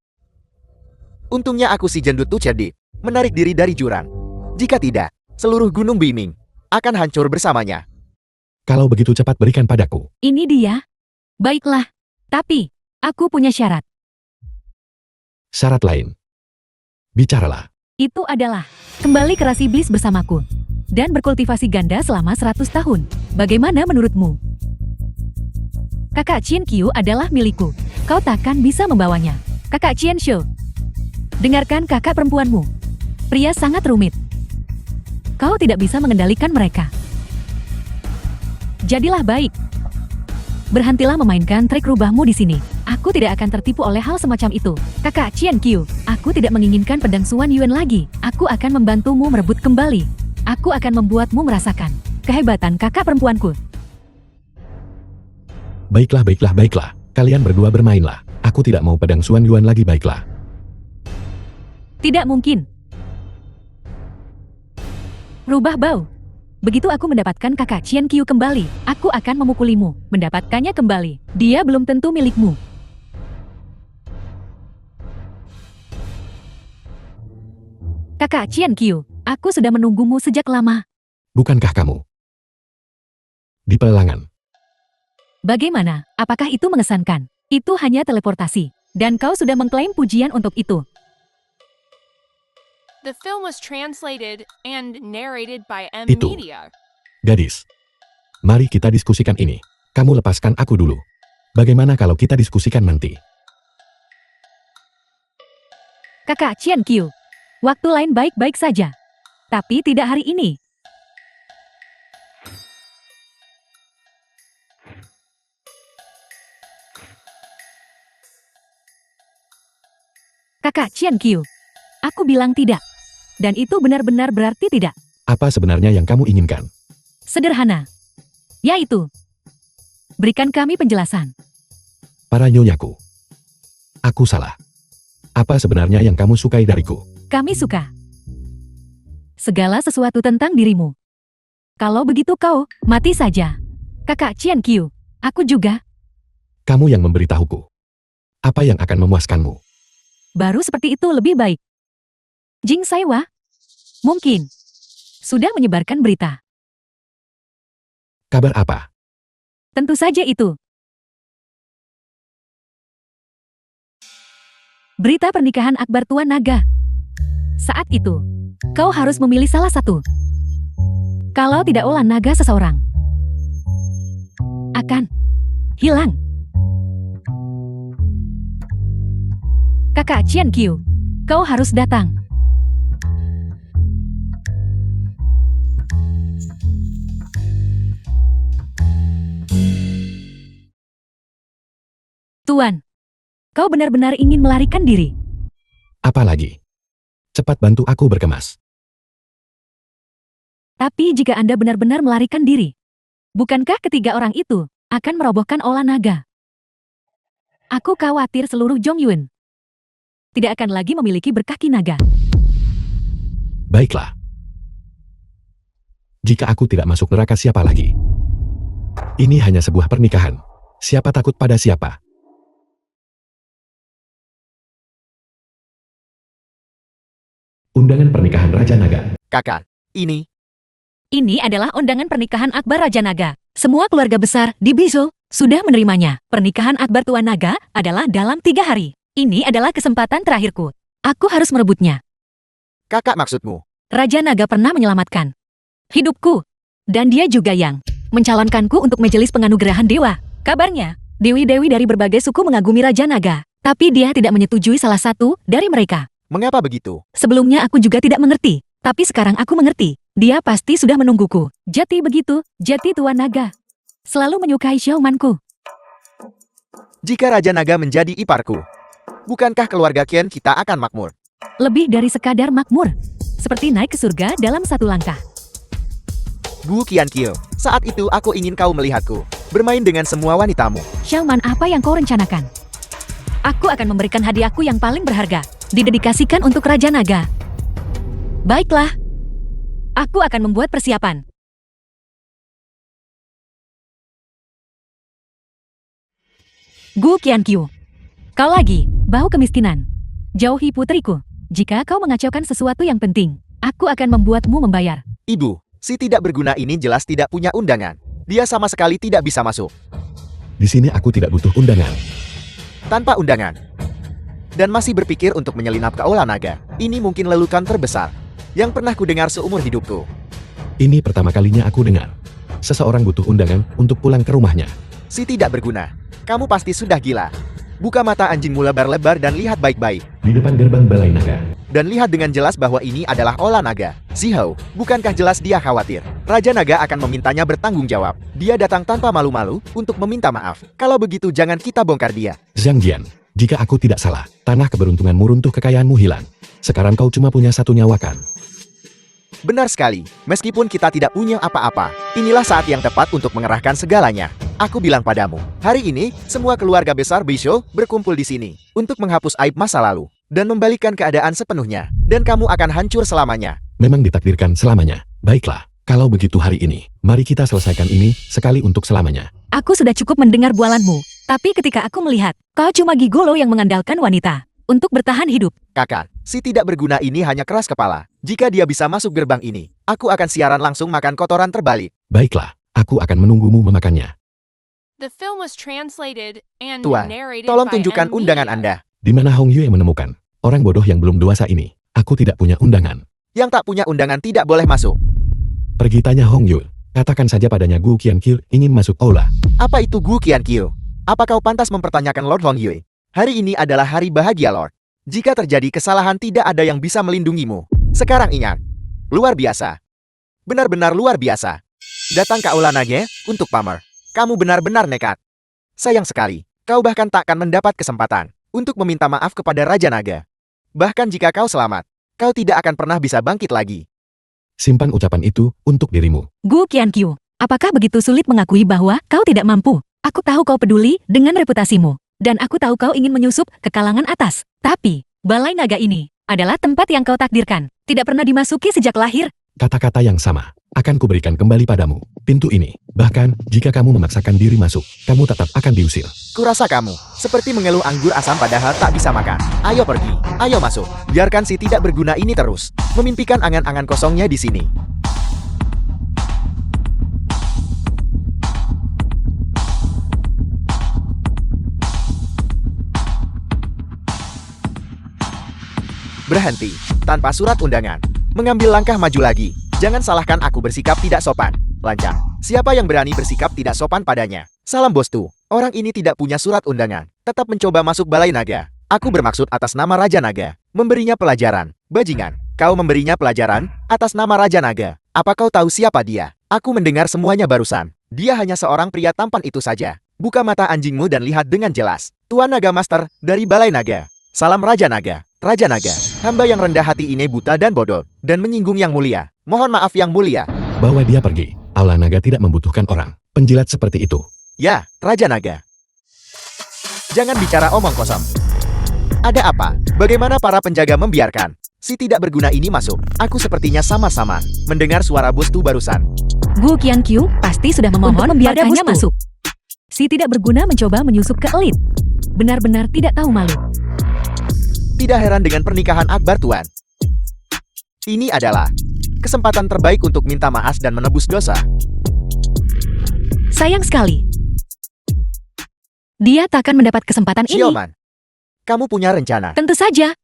untungnya aku si jendut tu cerdik, menarik diri dari jurang. Jika tidak, seluruh Gunung Biming akan hancur bersamanya. Kalau begitu cepat berikan padaku. Ini dia. Baiklah. Tapi, aku punya syarat. Syarat lain. Bicaralah. Itu adalah kembali ke ras iblis bersamaku dan berkultivasi ganda selama 100 tahun. Bagaimana menurutmu? Kakak Qian Qiu adalah milikku. Kau takkan bisa membawanya. Kakak Qian Shou, dengarkan kakak perempuanmu. Pria sangat rumit. Kau tidak bisa mengendalikan mereka. Jadilah baik. Berhentilah memainkan trik rubahmu di sini. Aku tidak akan tertipu oleh hal semacam itu. Kakak Qian Qiu, aku tidak menginginkan pedang Xuan Yuan lagi. Aku akan membantumu merebut kembali. Aku akan membuatmu merasakan kehebatan kakak perempuanku. Baiklah, baiklah, baiklah. Kalian berdua bermainlah. Aku tidak mau pedang Xuan Yuan lagi, baiklah. Tidak mungkin. Rubah bau. Begitu aku mendapatkan kakak Qian Qiu kembali, aku akan memukulimu. Mendapatkannya kembali. Dia belum tentu milikmu. Kakak Qian Qiu, aku sudah menunggumu sejak lama. Bukankah kamu di pelelangan? Bagaimana? Apakah itu mengesankan? Itu hanya teleportasi. Dan kau sudah mengklaim pujian untuk itu. The film was translated and narrated by M Itu. Media. Gadis, mari kita diskusikan ini. Kamu lepaskan aku dulu. Bagaimana kalau kita diskusikan nanti? Kakak Qian Qiu. Waktu lain baik-baik saja. Tapi tidak hari ini. Kakak Qian Qiu. Aku bilang tidak. Dan itu benar-benar berarti tidak. Apa sebenarnya yang kamu inginkan? Sederhana. Yaitu. Berikan kami penjelasan. Para nyonyaku. Aku salah. Apa sebenarnya yang kamu sukai dariku? Kami suka. Segala sesuatu tentang dirimu. Kalau begitu kau, mati saja. Kakak Qian Qiu. Aku juga. Kamu yang memberitahuku. Apa yang akan memuaskanmu? Baru seperti itu lebih baik. Jing Saiwa. Mungkin. Sudah menyebarkan berita. Kabar apa? Tentu saja itu. Berita pernikahan Akbar Tuan Naga. Saat itu, kau harus memilih salah satu. Kalau tidak olah naga seseorang akan hilang. Kakak Qian Qiu, kau harus datang. Tuan, kau benar-benar ingin melarikan diri. Apa lagi? Cepat bantu aku berkemas. Tapi jika Anda benar-benar melarikan diri, bukankah ketiga orang itu akan merobohkan olah naga? Aku khawatir seluruh Zhongyun tidak akan lagi memiliki berkah Ki naga. Baiklah. Jika aku tidak masuk neraka, siapa lagi? Ini hanya sebuah pernikahan. Siapa takut pada siapa? Undangan pernikahan Raja Naga. Kakak, ini. Ini adalah undangan pernikahan Akbar Raja Naga. Semua keluarga besar di Bizhou sudah menerimanya. Pernikahan Akbar Tuan Naga adalah dalam 3 hari. Ini adalah kesempatan terakhirku. Aku harus merebutnya. Kakak maksudmu? Raja Naga pernah menyelamatkan hidupku. Dan dia juga yang mencalonkanku untuk majelis penganugerahan dewa. Kabarnya, dewi-dewi dari berbagai suku mengagumi Raja Naga. Tapi dia tidak menyetujui salah satu dari mereka. Mengapa begitu? Sebelumnya aku juga tidak mengerti. Tapi sekarang aku mengerti. Dia pasti sudah menungguku. Jati begitu, Jati Tuan Naga. Selalu menyukai Xiaomanku. Jika Raja Naga menjadi iparku, bukankah keluarga Qian kita akan makmur? Lebih dari sekadar makmur. Seperti naik ke surga dalam satu langkah. Bu Qian Qiu, saat itu aku ingin kau melihatku bermain dengan semua wanitamu. Xiaoman, apa yang kau rencanakan? Aku akan memberikan hadiahku yang paling berharga. Didedikasikan untuk Raja Naga. Baiklah. Aku akan membuat persiapan. Gu Qianqiu. Kau lagi, bau kemiskinan. Jauhi putriku. Jika kau mengacaukan sesuatu yang penting, aku akan membuatmu membayar. Ibu, si tidak berguna ini jelas tidak punya undangan. Dia sama sekali tidak bisa masuk. Di sini aku tidak butuh undangan. Tanpa undangan. Dan masih berpikir untuk menyelinap ke olah naga. Ini mungkin lelukan terbesar yang pernah kudengar seumur hidupku. Ini pertama kalinya aku dengar. Seseorang butuh undangan untuk pulang ke rumahnya. Si tidak berguna. Kamu pasti sudah gila. Buka mata anjingmu lebar-lebar dan lihat baik-baik. Di depan gerbang Balai Naga. Dan lihat dengan jelas bahwa ini adalah olah naga. Zihou, bukankah jelas dia khawatir? Raja Naga akan memintanya bertanggung jawab. Dia datang tanpa malu-malu untuk meminta maaf. Kalau begitu jangan kita bongkar dia. Zhang Jian, jika aku tidak salah, tanah keberuntunganmu runtuh, kekayaanmu hilang. Sekarang kau cuma punya satu nyawa kan? Benar sekali, meskipun kita tidak punya apa-apa, inilah saat yang tepat untuk mengerahkan segalanya. Aku bilang padamu, hari ini, semua keluarga besar Bizhou berkumpul di sini untuk menghapus aib masa lalu dan membalikkan keadaan sepenuhnya. Dan kamu akan hancur selamanya. Memang ditakdirkan selamanya. Baiklah, kalau begitu hari ini, mari kita selesaikan ini sekali untuk selamanya. Aku sudah cukup mendengar bualanmu. Tapi ketika aku melihat, kau cuma gigolo yang mengandalkan wanita untuk bertahan hidup. Kakak, si tidak berguna ini hanya keras kepala. Jika dia bisa masuk gerbang ini, aku akan siaran langsung makan kotoran terbalik. Baiklah, aku akan menunggumu memakannya. The film was translated and Tuan, narrated tolong by tunjukkan M undangan Media. Anda. Di mana Hong Yue menemukan orang bodoh yang belum dewasa ini? Aku tidak punya undangan. Yang tak punya undangan tidak boleh masuk. Pergi tanya Hong Yue. Katakan saja padanya Gu Qiankil ingin masuk aula. Apa itu Gu Qiankil? Apa kau pantas mempertanyakan Lord Hong Yue? Hari ini adalah hari bahagia, Lord. Jika terjadi kesalahan tidak ada yang bisa melindungimu. Sekarang ingat. Luar biasa. Benar-benar luar biasa. Datang ke aula Nage untuk pamer. Kamu benar-benar nekat. Sayang sekali, kau bahkan takkan mendapat kesempatan untuk meminta maaf kepada Raja Naga. Bahkan jika kau selamat, kau tidak akan pernah bisa bangkit lagi. Simpan ucapan itu untuk dirimu. Gu Qiankyu, apakah begitu sulit mengakui bahwa kau tidak mampu? Aku tahu kau peduli dengan reputasimu. Dan aku tahu kau ingin menyusup ke kalangan atas. Tapi, Balai Naga ini adalah tempat yang kau takdirkan. Tidak pernah dimasuki sejak lahir. Kata-kata yang sama akan kuberikan kembali padamu. Pintu ini, bahkan jika kamu memaksakan diri masuk, kamu tetap akan diusir. Kurasa kamu seperti mengeluh anggur asam padahal tak bisa makan. Ayo pergi, ayo masuk. Biarkan si tidak berguna ini terus memimpikan angan-angan kosongnya di sini. Berhenti, tanpa surat undangan. Mengambil langkah maju lagi. Jangan salahkan aku bersikap tidak sopan. Lancang. Siapa yang berani bersikap tidak sopan padanya? Salam bostu. Orang ini tidak punya surat undangan. Tetap mencoba masuk Balai Naga. Aku bermaksud atas nama Raja Naga. Memberinya pelajaran. Bajingan. Kau memberinya pelajaran atas nama Raja Naga. Apa kau tahu siapa dia? Aku mendengar semuanya barusan. Dia hanya seorang pria tampan itu saja. Buka mata anjingmu dan lihat dengan jelas. Tuan Naga Master dari Balai Naga. Salam Raja Naga. Raja Naga, hamba yang rendah hati ini buta dan bodoh, dan menyinggung yang mulia. Mohon maaf yang mulia. Bawa dia pergi. Aula Naga tidak membutuhkan orang penjilat seperti itu. Ya, Raja Naga. Jangan bicara omong kosong. Ada apa? Bagaimana para penjaga membiarkan si tidak berguna ini masuk? Aku sepertinya sama-sama mendengar suara bostu barusan. Gu Qiankyu pasti sudah memohon membiarkannya masuk. Si tidak berguna mencoba menyusup ke elit. Benar-benar tidak tahu malu. Tidak heran dengan pernikahan Akbar, Tuan. Ini adalah kesempatan terbaik untuk minta maaf dan menebus dosa. Sayang sekali. Dia takkan mendapat kesempatan ini. Xiaoman, kamu punya rencana. Tentu saja.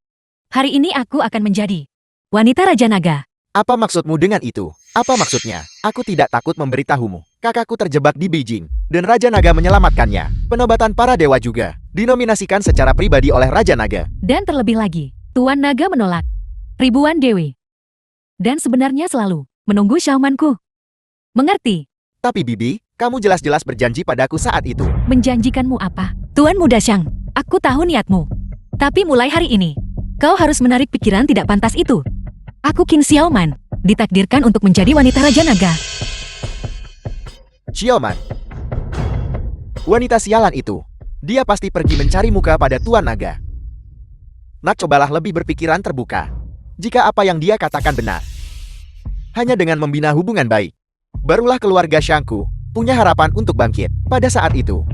Hari ini aku akan menjadi wanita Raja Naga. Apa maksudmu dengan itu? Apa maksudnya? Aku tidak takut memberitahumu. Kakakku terjebak di Beijing, dan Raja Naga menyelamatkannya. Penobatan para dewa juga dinominasikan secara pribadi oleh Raja Naga. Dan terlebih lagi, Tuan Naga menolak ribuan dewi. Dan sebenarnya selalu menunggu Xiaomanku. Mengerti? Tapi Bibi, kamu jelas-jelas berjanji padaku saat itu. Menjanjikanmu apa? Tuan Muda Xiang, aku tahu niatmu. Tapi mulai hari ini, kau harus menarik pikiran tidak pantas itu. Aku Qin Xiaoman, ditakdirkan untuk menjadi wanita Raja Naga. Xiaoman, wanita sialan itu. Dia pasti pergi mencari muka pada Tuan Naga. Nak, cobalah lebih berpikiran terbuka. Jika apa yang dia katakan benar. Hanya dengan membina hubungan baik, barulah keluarga Shangku punya harapan untuk bangkit. Pada saat itu,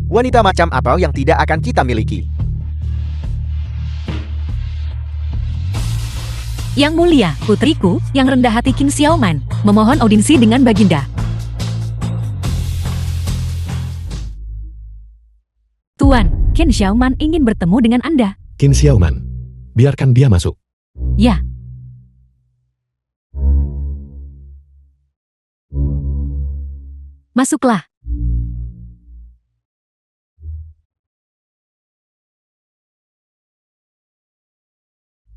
wanita macam apa yang tidak akan kita miliki? Yang mulia, putriku, yang rendah hati Qin Xiaoman, memohon audiensi dengan Baginda. Tuan, Qin Xiaoman ingin bertemu dengan Anda. Qin Xiaoman, biarkan dia masuk. Ya. Masuklah.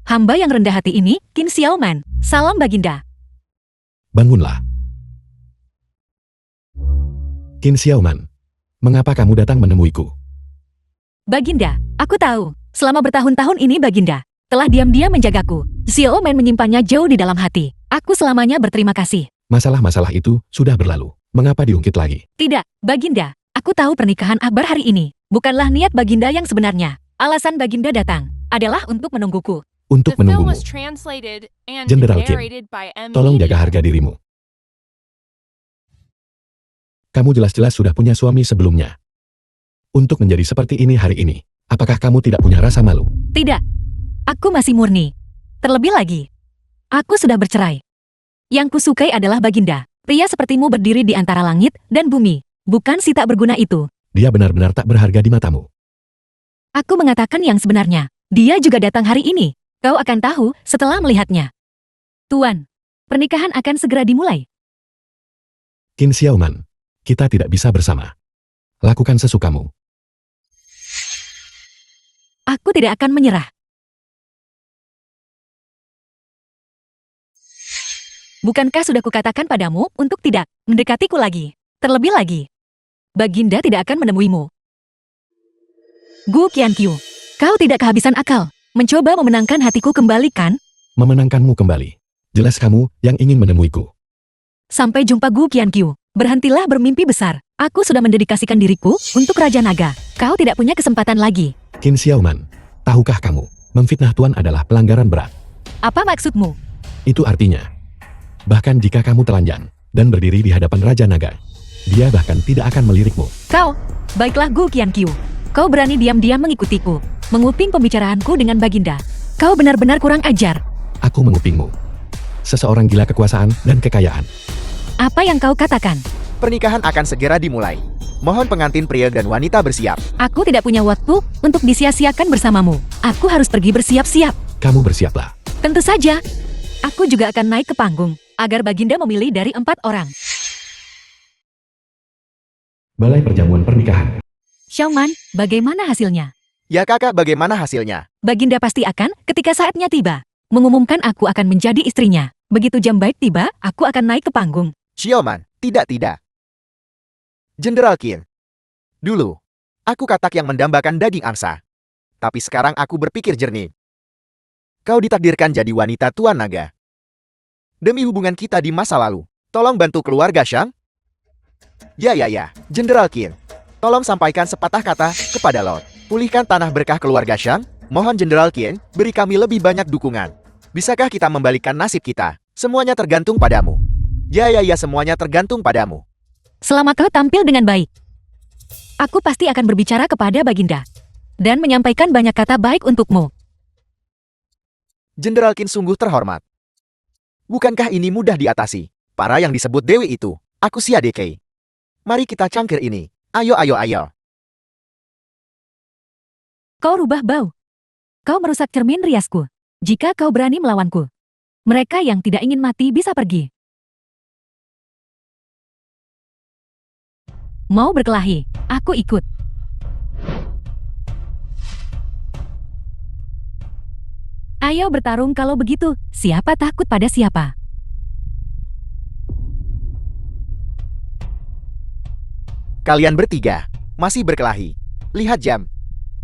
Hamba yang rendah hati ini, Qin Xiaoman. Salam Baginda. Bangunlah. Qin Xiaoman, mengapa kamu datang menemuiku? Baginda, aku tahu. Selama bertahun-tahun ini Baginda telah diam-diam menjagaku. Xiaoman menyimpannya jauh di dalam hati. Aku selamanya berterima kasih. Masalah-masalah itu sudah berlalu. Mengapa diungkit lagi? Tidak, Baginda. Aku tahu pernikahan Akbar hari ini bukanlah niat Baginda yang sebenarnya. Alasan Baginda datang adalah untuk menungguku. Untuk The film menunggumu. was translated and Jenderal Qin, narrated by M tolong Media. jaga harga dirimu. Kamu jelas-jelas sudah punya suami sebelumnya. Untuk menjadi seperti ini hari ini, apakah kamu tidak punya rasa malu? Tidak. Aku masih murni. Terlebih lagi, aku sudah bercerai. Yang kusukai adalah Baginda. Pria sepertimu berdiri di antara langit dan bumi. Bukan si tak berguna itu. Dia benar-benar tak berharga di matamu. Aku mengatakan yang sebenarnya. Dia juga datang hari ini. Kau akan tahu setelah melihatnya. Tuan, pernikahan akan segera dimulai. Qin Xiaoman, kita tidak bisa bersama. Lakukan sesukamu. Aku tidak akan menyerah. Bukankah sudah kukatakan padamu untuk tidak mendekatiku lagi? Terlebih lagi, Baginda tidak akan menemuimu. Gu Qianqiu, kau tidak kehabisan akal. Mencoba memenangkan hatiku kembali kan? Memenangkanmu kembali. Jelas kamu yang ingin menemuiku. Sampai jumpa Gu Qianqiu. Berhentilah bermimpi besar. Aku sudah mendedikasikan diriku untuk Raja Naga. Kau tidak punya kesempatan lagi. Qin Xiaoman, tahukah kamu, memfitnah Tuan adalah pelanggaran berat. Apa maksudmu? Itu artinya, bahkan jika kamu telanjang dan berdiri di hadapan Raja Naga, dia bahkan tidak akan melirikmu. Kau, baiklah Gu Qianqiu. Kau berani diam-diam mengikutiku, menguping pembicaraanku dengan Baginda. Kau benar-benar kurang ajar. Aku mengupingmu. Seseorang gila kekuasaan dan kekayaan. Apa yang kau katakan? Pernikahan akan segera dimulai. Mohon pengantin pria dan wanita bersiap. Aku tidak punya waktu untuk disia-siakan bersamamu. Aku harus pergi bersiap-siap. Kamu bersiaplah. Tentu saja. Aku juga akan naik ke panggung, agar Baginda memilih dari 4 orang. Balai perjamuan pernikahan. Xiaoman, bagaimana hasilnya? Ya kakak, bagaimana hasilnya? Baginda pasti akan, ketika saatnya tiba, mengumumkan aku akan menjadi istrinya. Begitu jam baik tiba, aku akan naik ke panggung. Xiaoman, tidak. Jenderal Qin. Dulu, aku katak yang mendambakan daging angsa. Tapi sekarang aku berpikir jernih. Kau ditakdirkan jadi wanita Tuan Naga. Demi hubungan kita di masa lalu, tolong bantu keluarga Shang. Ya, Jenderal Qin. Tolong sampaikan sepatah kata kepada Lord. Pulihkan tanah berkah keluarga Shang. Mohon Jenderal Qin, beri kami lebih banyak dukungan. Bisakah kita membalikkan nasib kita? Semuanya tergantung padamu. Ya, semuanya tergantung padamu. Selama kau tampil dengan baik, aku pasti akan berbicara kepada Baginda dan menyampaikan banyak kata baik untukmu. Jenderal Qin sungguh terhormat. Bukankah ini mudah diatasi? Para yang disebut Dewi itu, aku siadeke. Mari kita cangkir ini. Ayo. Kau rubah bau. Kau merusak cermin riasku. Jika kau berani melawanku, mereka yang tidak ingin mati bisa pergi. Mau berkelahi, aku ikut. Ayo bertarung kalau begitu, siapa takut pada siapa? Kalian bertiga, masih berkelahi. Lihat jam.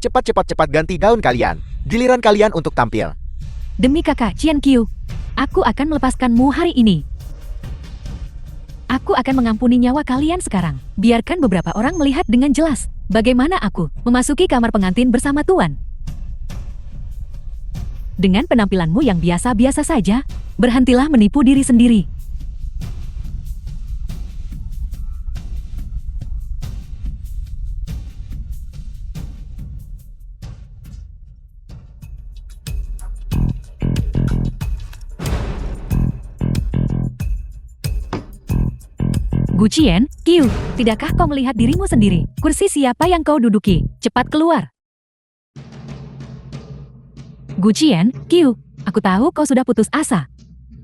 Cepat ganti gaun kalian. Giliran kalian untuk tampil. Demi kakak Qianqiu, aku akan melepaskanmu hari ini. Aku akan mengampuni nyawa kalian sekarang. Biarkan beberapa orang melihat dengan jelas bagaimana aku memasuki kamar pengantin bersama Tuan. Dengan penampilanmu yang biasa-biasa saja, berhentilah menipu diri sendiri. Gu Qianqiu, tidakkah kau melihat dirimu sendiri? Kursi siapa yang kau duduki? Cepat keluar. Gu Qianqiu, aku tahu kau sudah putus asa.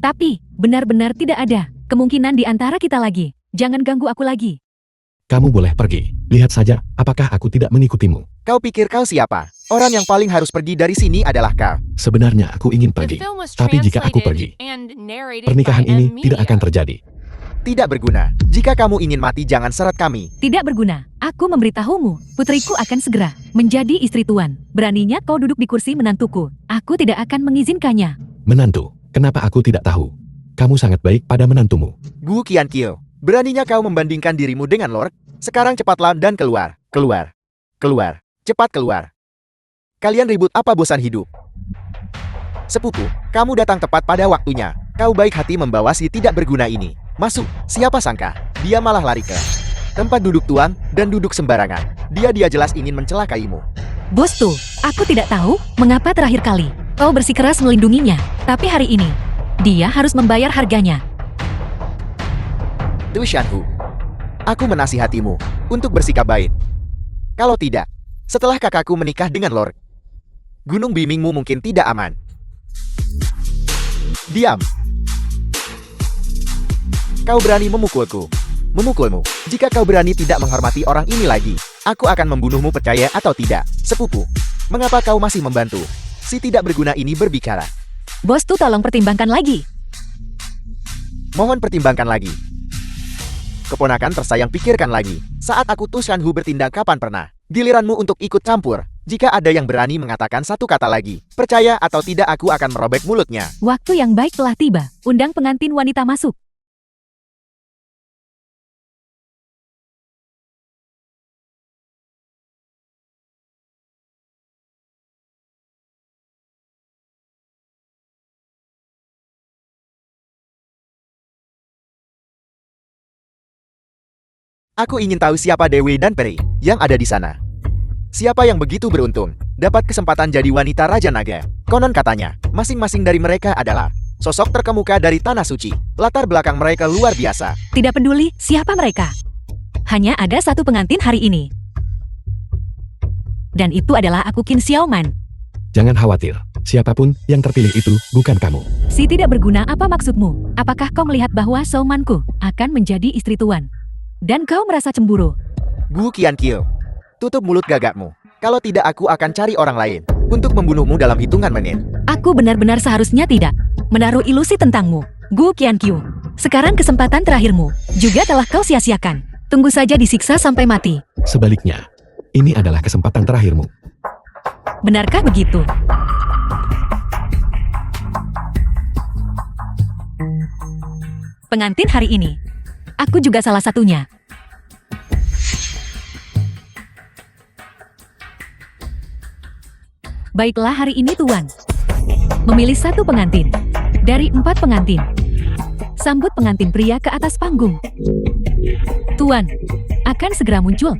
Tapi, benar-benar tidak ada kemungkinan di antara kita lagi. Jangan ganggu aku lagi. Kamu boleh pergi. Lihat saja, apakah aku tidak mengikutimu. Kau pikir kau siapa? Orang yang paling harus pergi dari sini adalah kau. Sebenarnya aku ingin pergi. Tapi jika aku pergi, pernikahan ini tidak akan terjadi. Tidak berguna. Jika kamu ingin mati, jangan seret kami. Tidak berguna. Aku memberitahumu, putriku akan segera menjadi istri Tuan. Beraninya kau duduk di kursi menantuku. Aku tidak akan mengizinkannya. Menantu, kenapa aku tidak tahu? Kamu sangat baik pada menantumu. Gu Qianqiu, beraninya kau membandingkan dirimu dengan Lord? Sekarang cepatlah dan keluar. Keluar. Cepat keluar. Kalian ribut apa bosan hidup? Sepupu, kamu datang tepat pada waktunya. Kau baik hati membawa si tidak berguna ini. Masuk, siapa sangka, dia malah lari ke tempat duduk Tuan dan duduk sembarangan. Dia jelas ingin mencelakaimu. Bos tuh, aku tidak tahu mengapa terakhir kali kau bersikeras melindunginya. Tapi hari ini, dia harus membayar harganya. Tu Shanhu. Aku menasihatimu untuk bersikap baik. Kalau tidak, setelah kakakku menikah dengan Lord, gunung bimbingmu mungkin tidak aman. Diam. Kau berani memukulku. Memukulmu. Jika kau berani tidak menghormati orang ini lagi, aku akan membunuhmu, percaya atau tidak. Sepupu, mengapa kau masih membantu si tidak berguna ini berbicara? Bos tuh tolong pertimbangkan lagi. Mohon pertimbangkan lagi. Keponakan tersayang, pikirkan lagi. Saat aku Tushanhu bertindak kapan pernah? Giliranmu untuk ikut campur. Jika ada yang berani mengatakan satu kata lagi, percaya atau tidak aku akan merobek mulutnya. Waktu yang baik telah tiba. Undang pengantin wanita masuk. Aku ingin tahu siapa Dewi dan Peri yang ada di sana. Siapa yang begitu beruntung dapat kesempatan jadi wanita Raja Naga? Konon katanya, masing-masing dari mereka adalah sosok terkemuka dari Tanah Suci. Latar belakang mereka luar biasa. Tidak peduli siapa mereka. Hanya ada satu pengantin hari ini. Dan itu adalah aku, Qin Xiaoman. Jangan khawatir, siapapun yang terpilih itu bukan kamu. Si tidak berguna, apa maksudmu? Apakah kau melihat bahwa Xiaomanku akan menjadi istri tuan? Dan kau merasa cemburu? Gu Qianqiu, tutup mulut gagakmu. Kalau tidak aku akan cari orang lain untuk membunuhmu dalam hitungan menit. Aku benar-benar seharusnya tidak menaruh ilusi tentangmu, Gu Qianqiu. Sekarang kesempatan terakhirmu juga telah kau sia-siakan. Tunggu saja disiksa sampai mati. Sebaliknya, ini adalah kesempatan terakhirmu. Benarkah begitu? Pengantin hari ini, aku juga salah satunya. Baiklah, hari ini Tuan memilih satu pengantin dari 4 pengantin. Sambut pengantin pria ke atas panggung. Tuan akan segera muncul.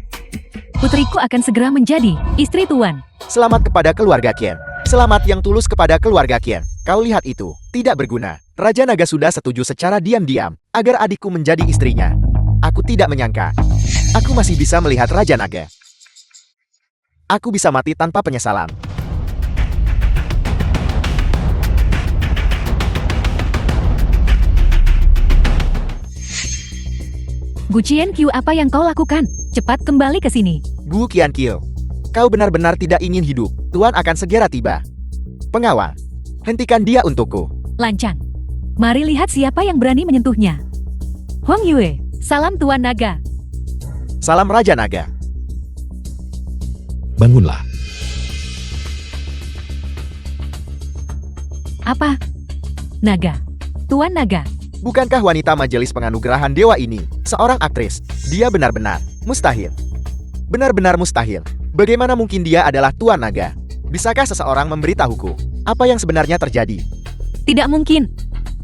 Putriku akan segera menjadi istri Tuan. Selamat kepada keluarga Qian. Selamat yang tulus kepada keluarga Qian. Kau lihat itu, tidak berguna. Raja Naga sudah setuju secara diam-diam agar adikku menjadi istrinya. Aku tidak menyangka aku masih bisa melihat Raja Naga. Aku bisa mati tanpa penyesalan. Gu Qianqiu, apa yang kau lakukan? Cepat kembali ke sini. Gu Qianqiu, kau benar-benar tidak ingin hidup. Tuan akan segera tiba. Pengawal, hentikan dia untukku. Lancang. Mari lihat siapa yang berani menyentuhnya. Huang Yue, salam Tuan Naga. Salam Raja Naga. Bangunlah. Apa? Naga. Tuan Naga. Bukankah wanita majelis penganugerahan dewa ini seorang aktris? Dia benar-benar mustahil. Benar-benar mustahil. Bagaimana mungkin dia adalah Tuan Naga? Bisakah seseorang memberitahuku apa yang sebenarnya terjadi? Tidak mungkin.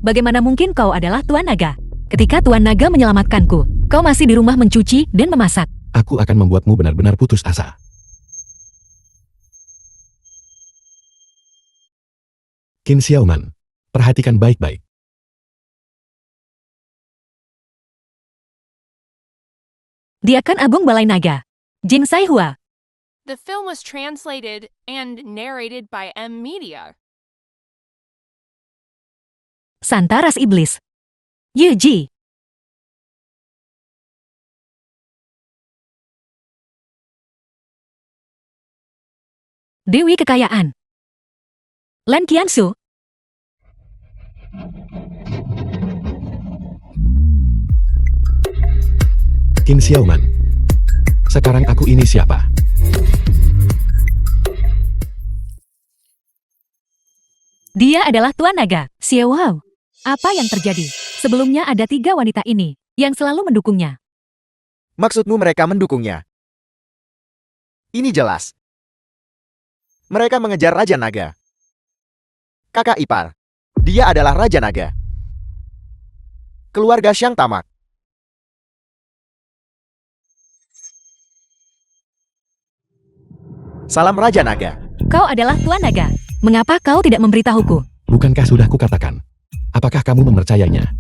Bagaimana mungkin kau adalah Tuan Naga? Ketika Tuan Naga menyelamatkanku, kau masih di rumah mencuci dan memasak. Aku akan membuatmu benar-benar putus asa. Qin Xiaoman, perhatikan baik-baik. Diakan Agung Balai Naga, Jing Saihua. The film was translated and narrated by M Media. Santa Ras Iblis, Ye Ji. Dewi Kekayaan, Lan Qiansu. Qin Xiaoman. Sekarang aku ini siapa? Dia adalah Tuan Naga, Xiao Hao. Apa yang terjadi? Sebelumnya ada 3 wanita ini yang selalu mendukungnya. Maksudmu mereka mendukungnya? Ini jelas. Mereka mengejar Raja Naga. Kakak ipar. Dia adalah Raja Naga. Keluarga Xiang Tamak. Salam Raja Naga. Kau adalah Tuan Naga. Mengapa kau tidak memberitahuku? Bukankah sudah kukatakan? Apakah kamu mempercayainya?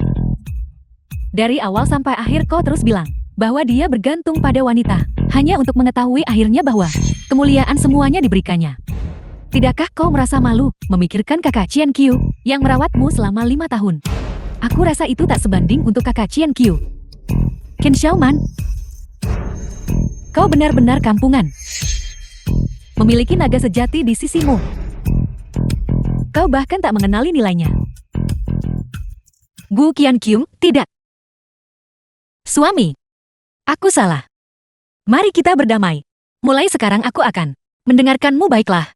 Dari awal sampai akhir kau terus bilang bahwa dia bergantung pada wanita, hanya untuk mengetahui akhirnya bahwa kemuliaan semuanya diberikannya. Tidakkah kau merasa malu memikirkan kakak Qian Qiu yang merawatmu selama 5 tahun? Aku rasa itu tak sebanding untuk kakak Qian Qiu. Qin Xiaoman, kau benar-benar kampungan. Memiliki naga sejati di sisimu. Kau bahkan tak mengenali nilainya. Gu Qianqiu, tidak. Suami, aku salah. Mari kita berdamai. Mulai sekarang aku akan mendengarkanmu baiklah.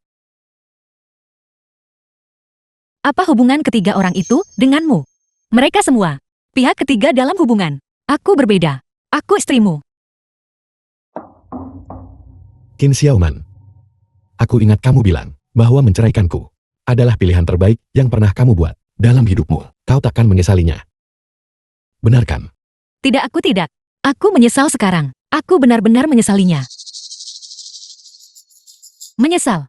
Apa hubungan ketiga orang itu denganmu? Mereka semua pihak ketiga dalam hubungan. Aku berbeda. Aku istrimu. Qin Xiaoman. Aku ingat kamu bilang bahwa menceraikanku adalah pilihan terbaik yang pernah kamu buat dalam hidupmu. Kau takkan menyesalinya. Benar kan? Tidak, aku tidak. Aku menyesal sekarang. Aku benar-benar menyesalinya. Menyesal.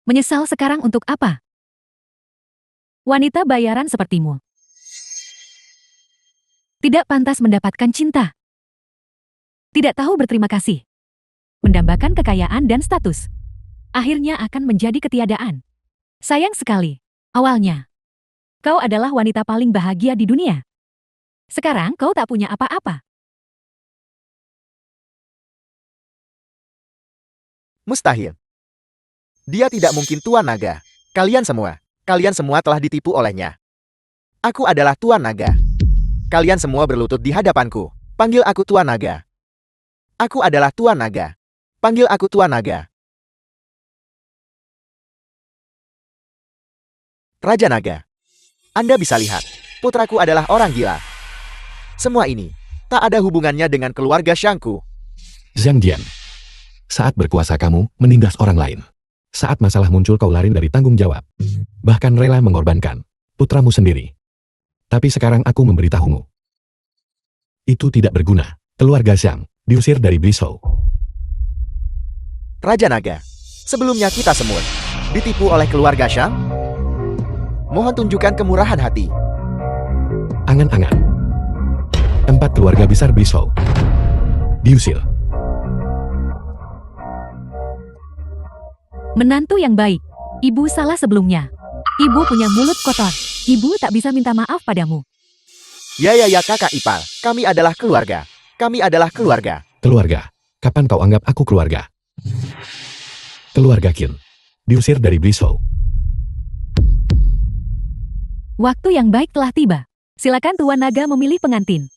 Menyesal sekarang untuk apa? Wanita bayaran sepertimu tidak pantas mendapatkan cinta. Tidak tahu berterima kasih. Mendambakan kekayaan dan status. Akhirnya akan menjadi ketiadaan. Sayang sekali. Awalnya, kau adalah wanita paling bahagia di dunia. Sekarang kau tak punya apa-apa. Mustahil. Dia tidak mungkin Tuan Naga. Kalian semua telah ditipu olehnya. Aku adalah Tuan Naga. Kalian semua berlutut di hadapanku. Panggil aku Tuan Naga. Aku adalah Tuan Naga. Panggil aku Tuan Naga. Raja Naga. Anda bisa lihat, putraku adalah orang gila. Semua ini tak ada hubungannya dengan keluarga Shangku. Zhang Dian. Saat berkuasa kamu menindas orang lain. Saat masalah muncul kau lari dari tanggung jawab. Bahkan rela mengorbankan putramu sendiri. Tapi sekarang aku memberitahumu. Itu tidak berguna. Keluarga Zhang diusir dari Blisou. Raja Naga, sebelumnya kita semua ditipu oleh keluarga Shang. Mohon tunjukkan kemurahan hati. Angan-angan. 4 keluarga besar Blisou diusir. Menantu yang baik. Ibu salah sebelumnya. Ibu punya mulut kotor. Ibu tak bisa minta maaf padamu. Ya kakak ipar. Kami adalah keluarga. Kami adalah keluarga. Keluarga. Kapan kau anggap aku keluarga? Keluarga Qin diusir dari Blisou. Waktu yang baik telah tiba. Silakan Tuan Naga memilih pengantin.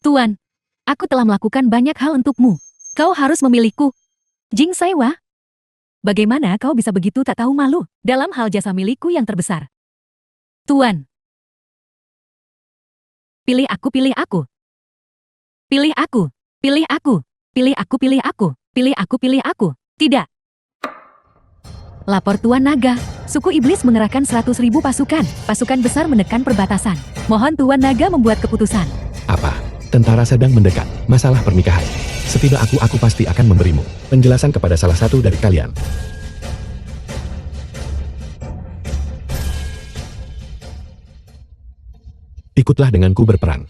Tuan, aku telah melakukan banyak hal untukmu. Kau harus memilihku. Jing Saiwa, bagaimana kau bisa begitu tak tahu malu dalam hal jasa milikku yang terbesar? Tuan, pilih aku, pilih aku. Pilih aku, pilih aku. Pilih aku, pilih aku. Pilih aku, pilih aku. Tidak. Lapor Tuan Naga, suku iblis mengerahkan 100.000 pasukan. Pasukan besar menekan perbatasan. Mohon Tuan Naga membuat keputusan. Apa? Tentara sedang mendekat. Masalah pernikahan. Setiba aku pasti akan memberimu penjelasan kepada salah satu dari kalian. Ikutlah denganku berperang.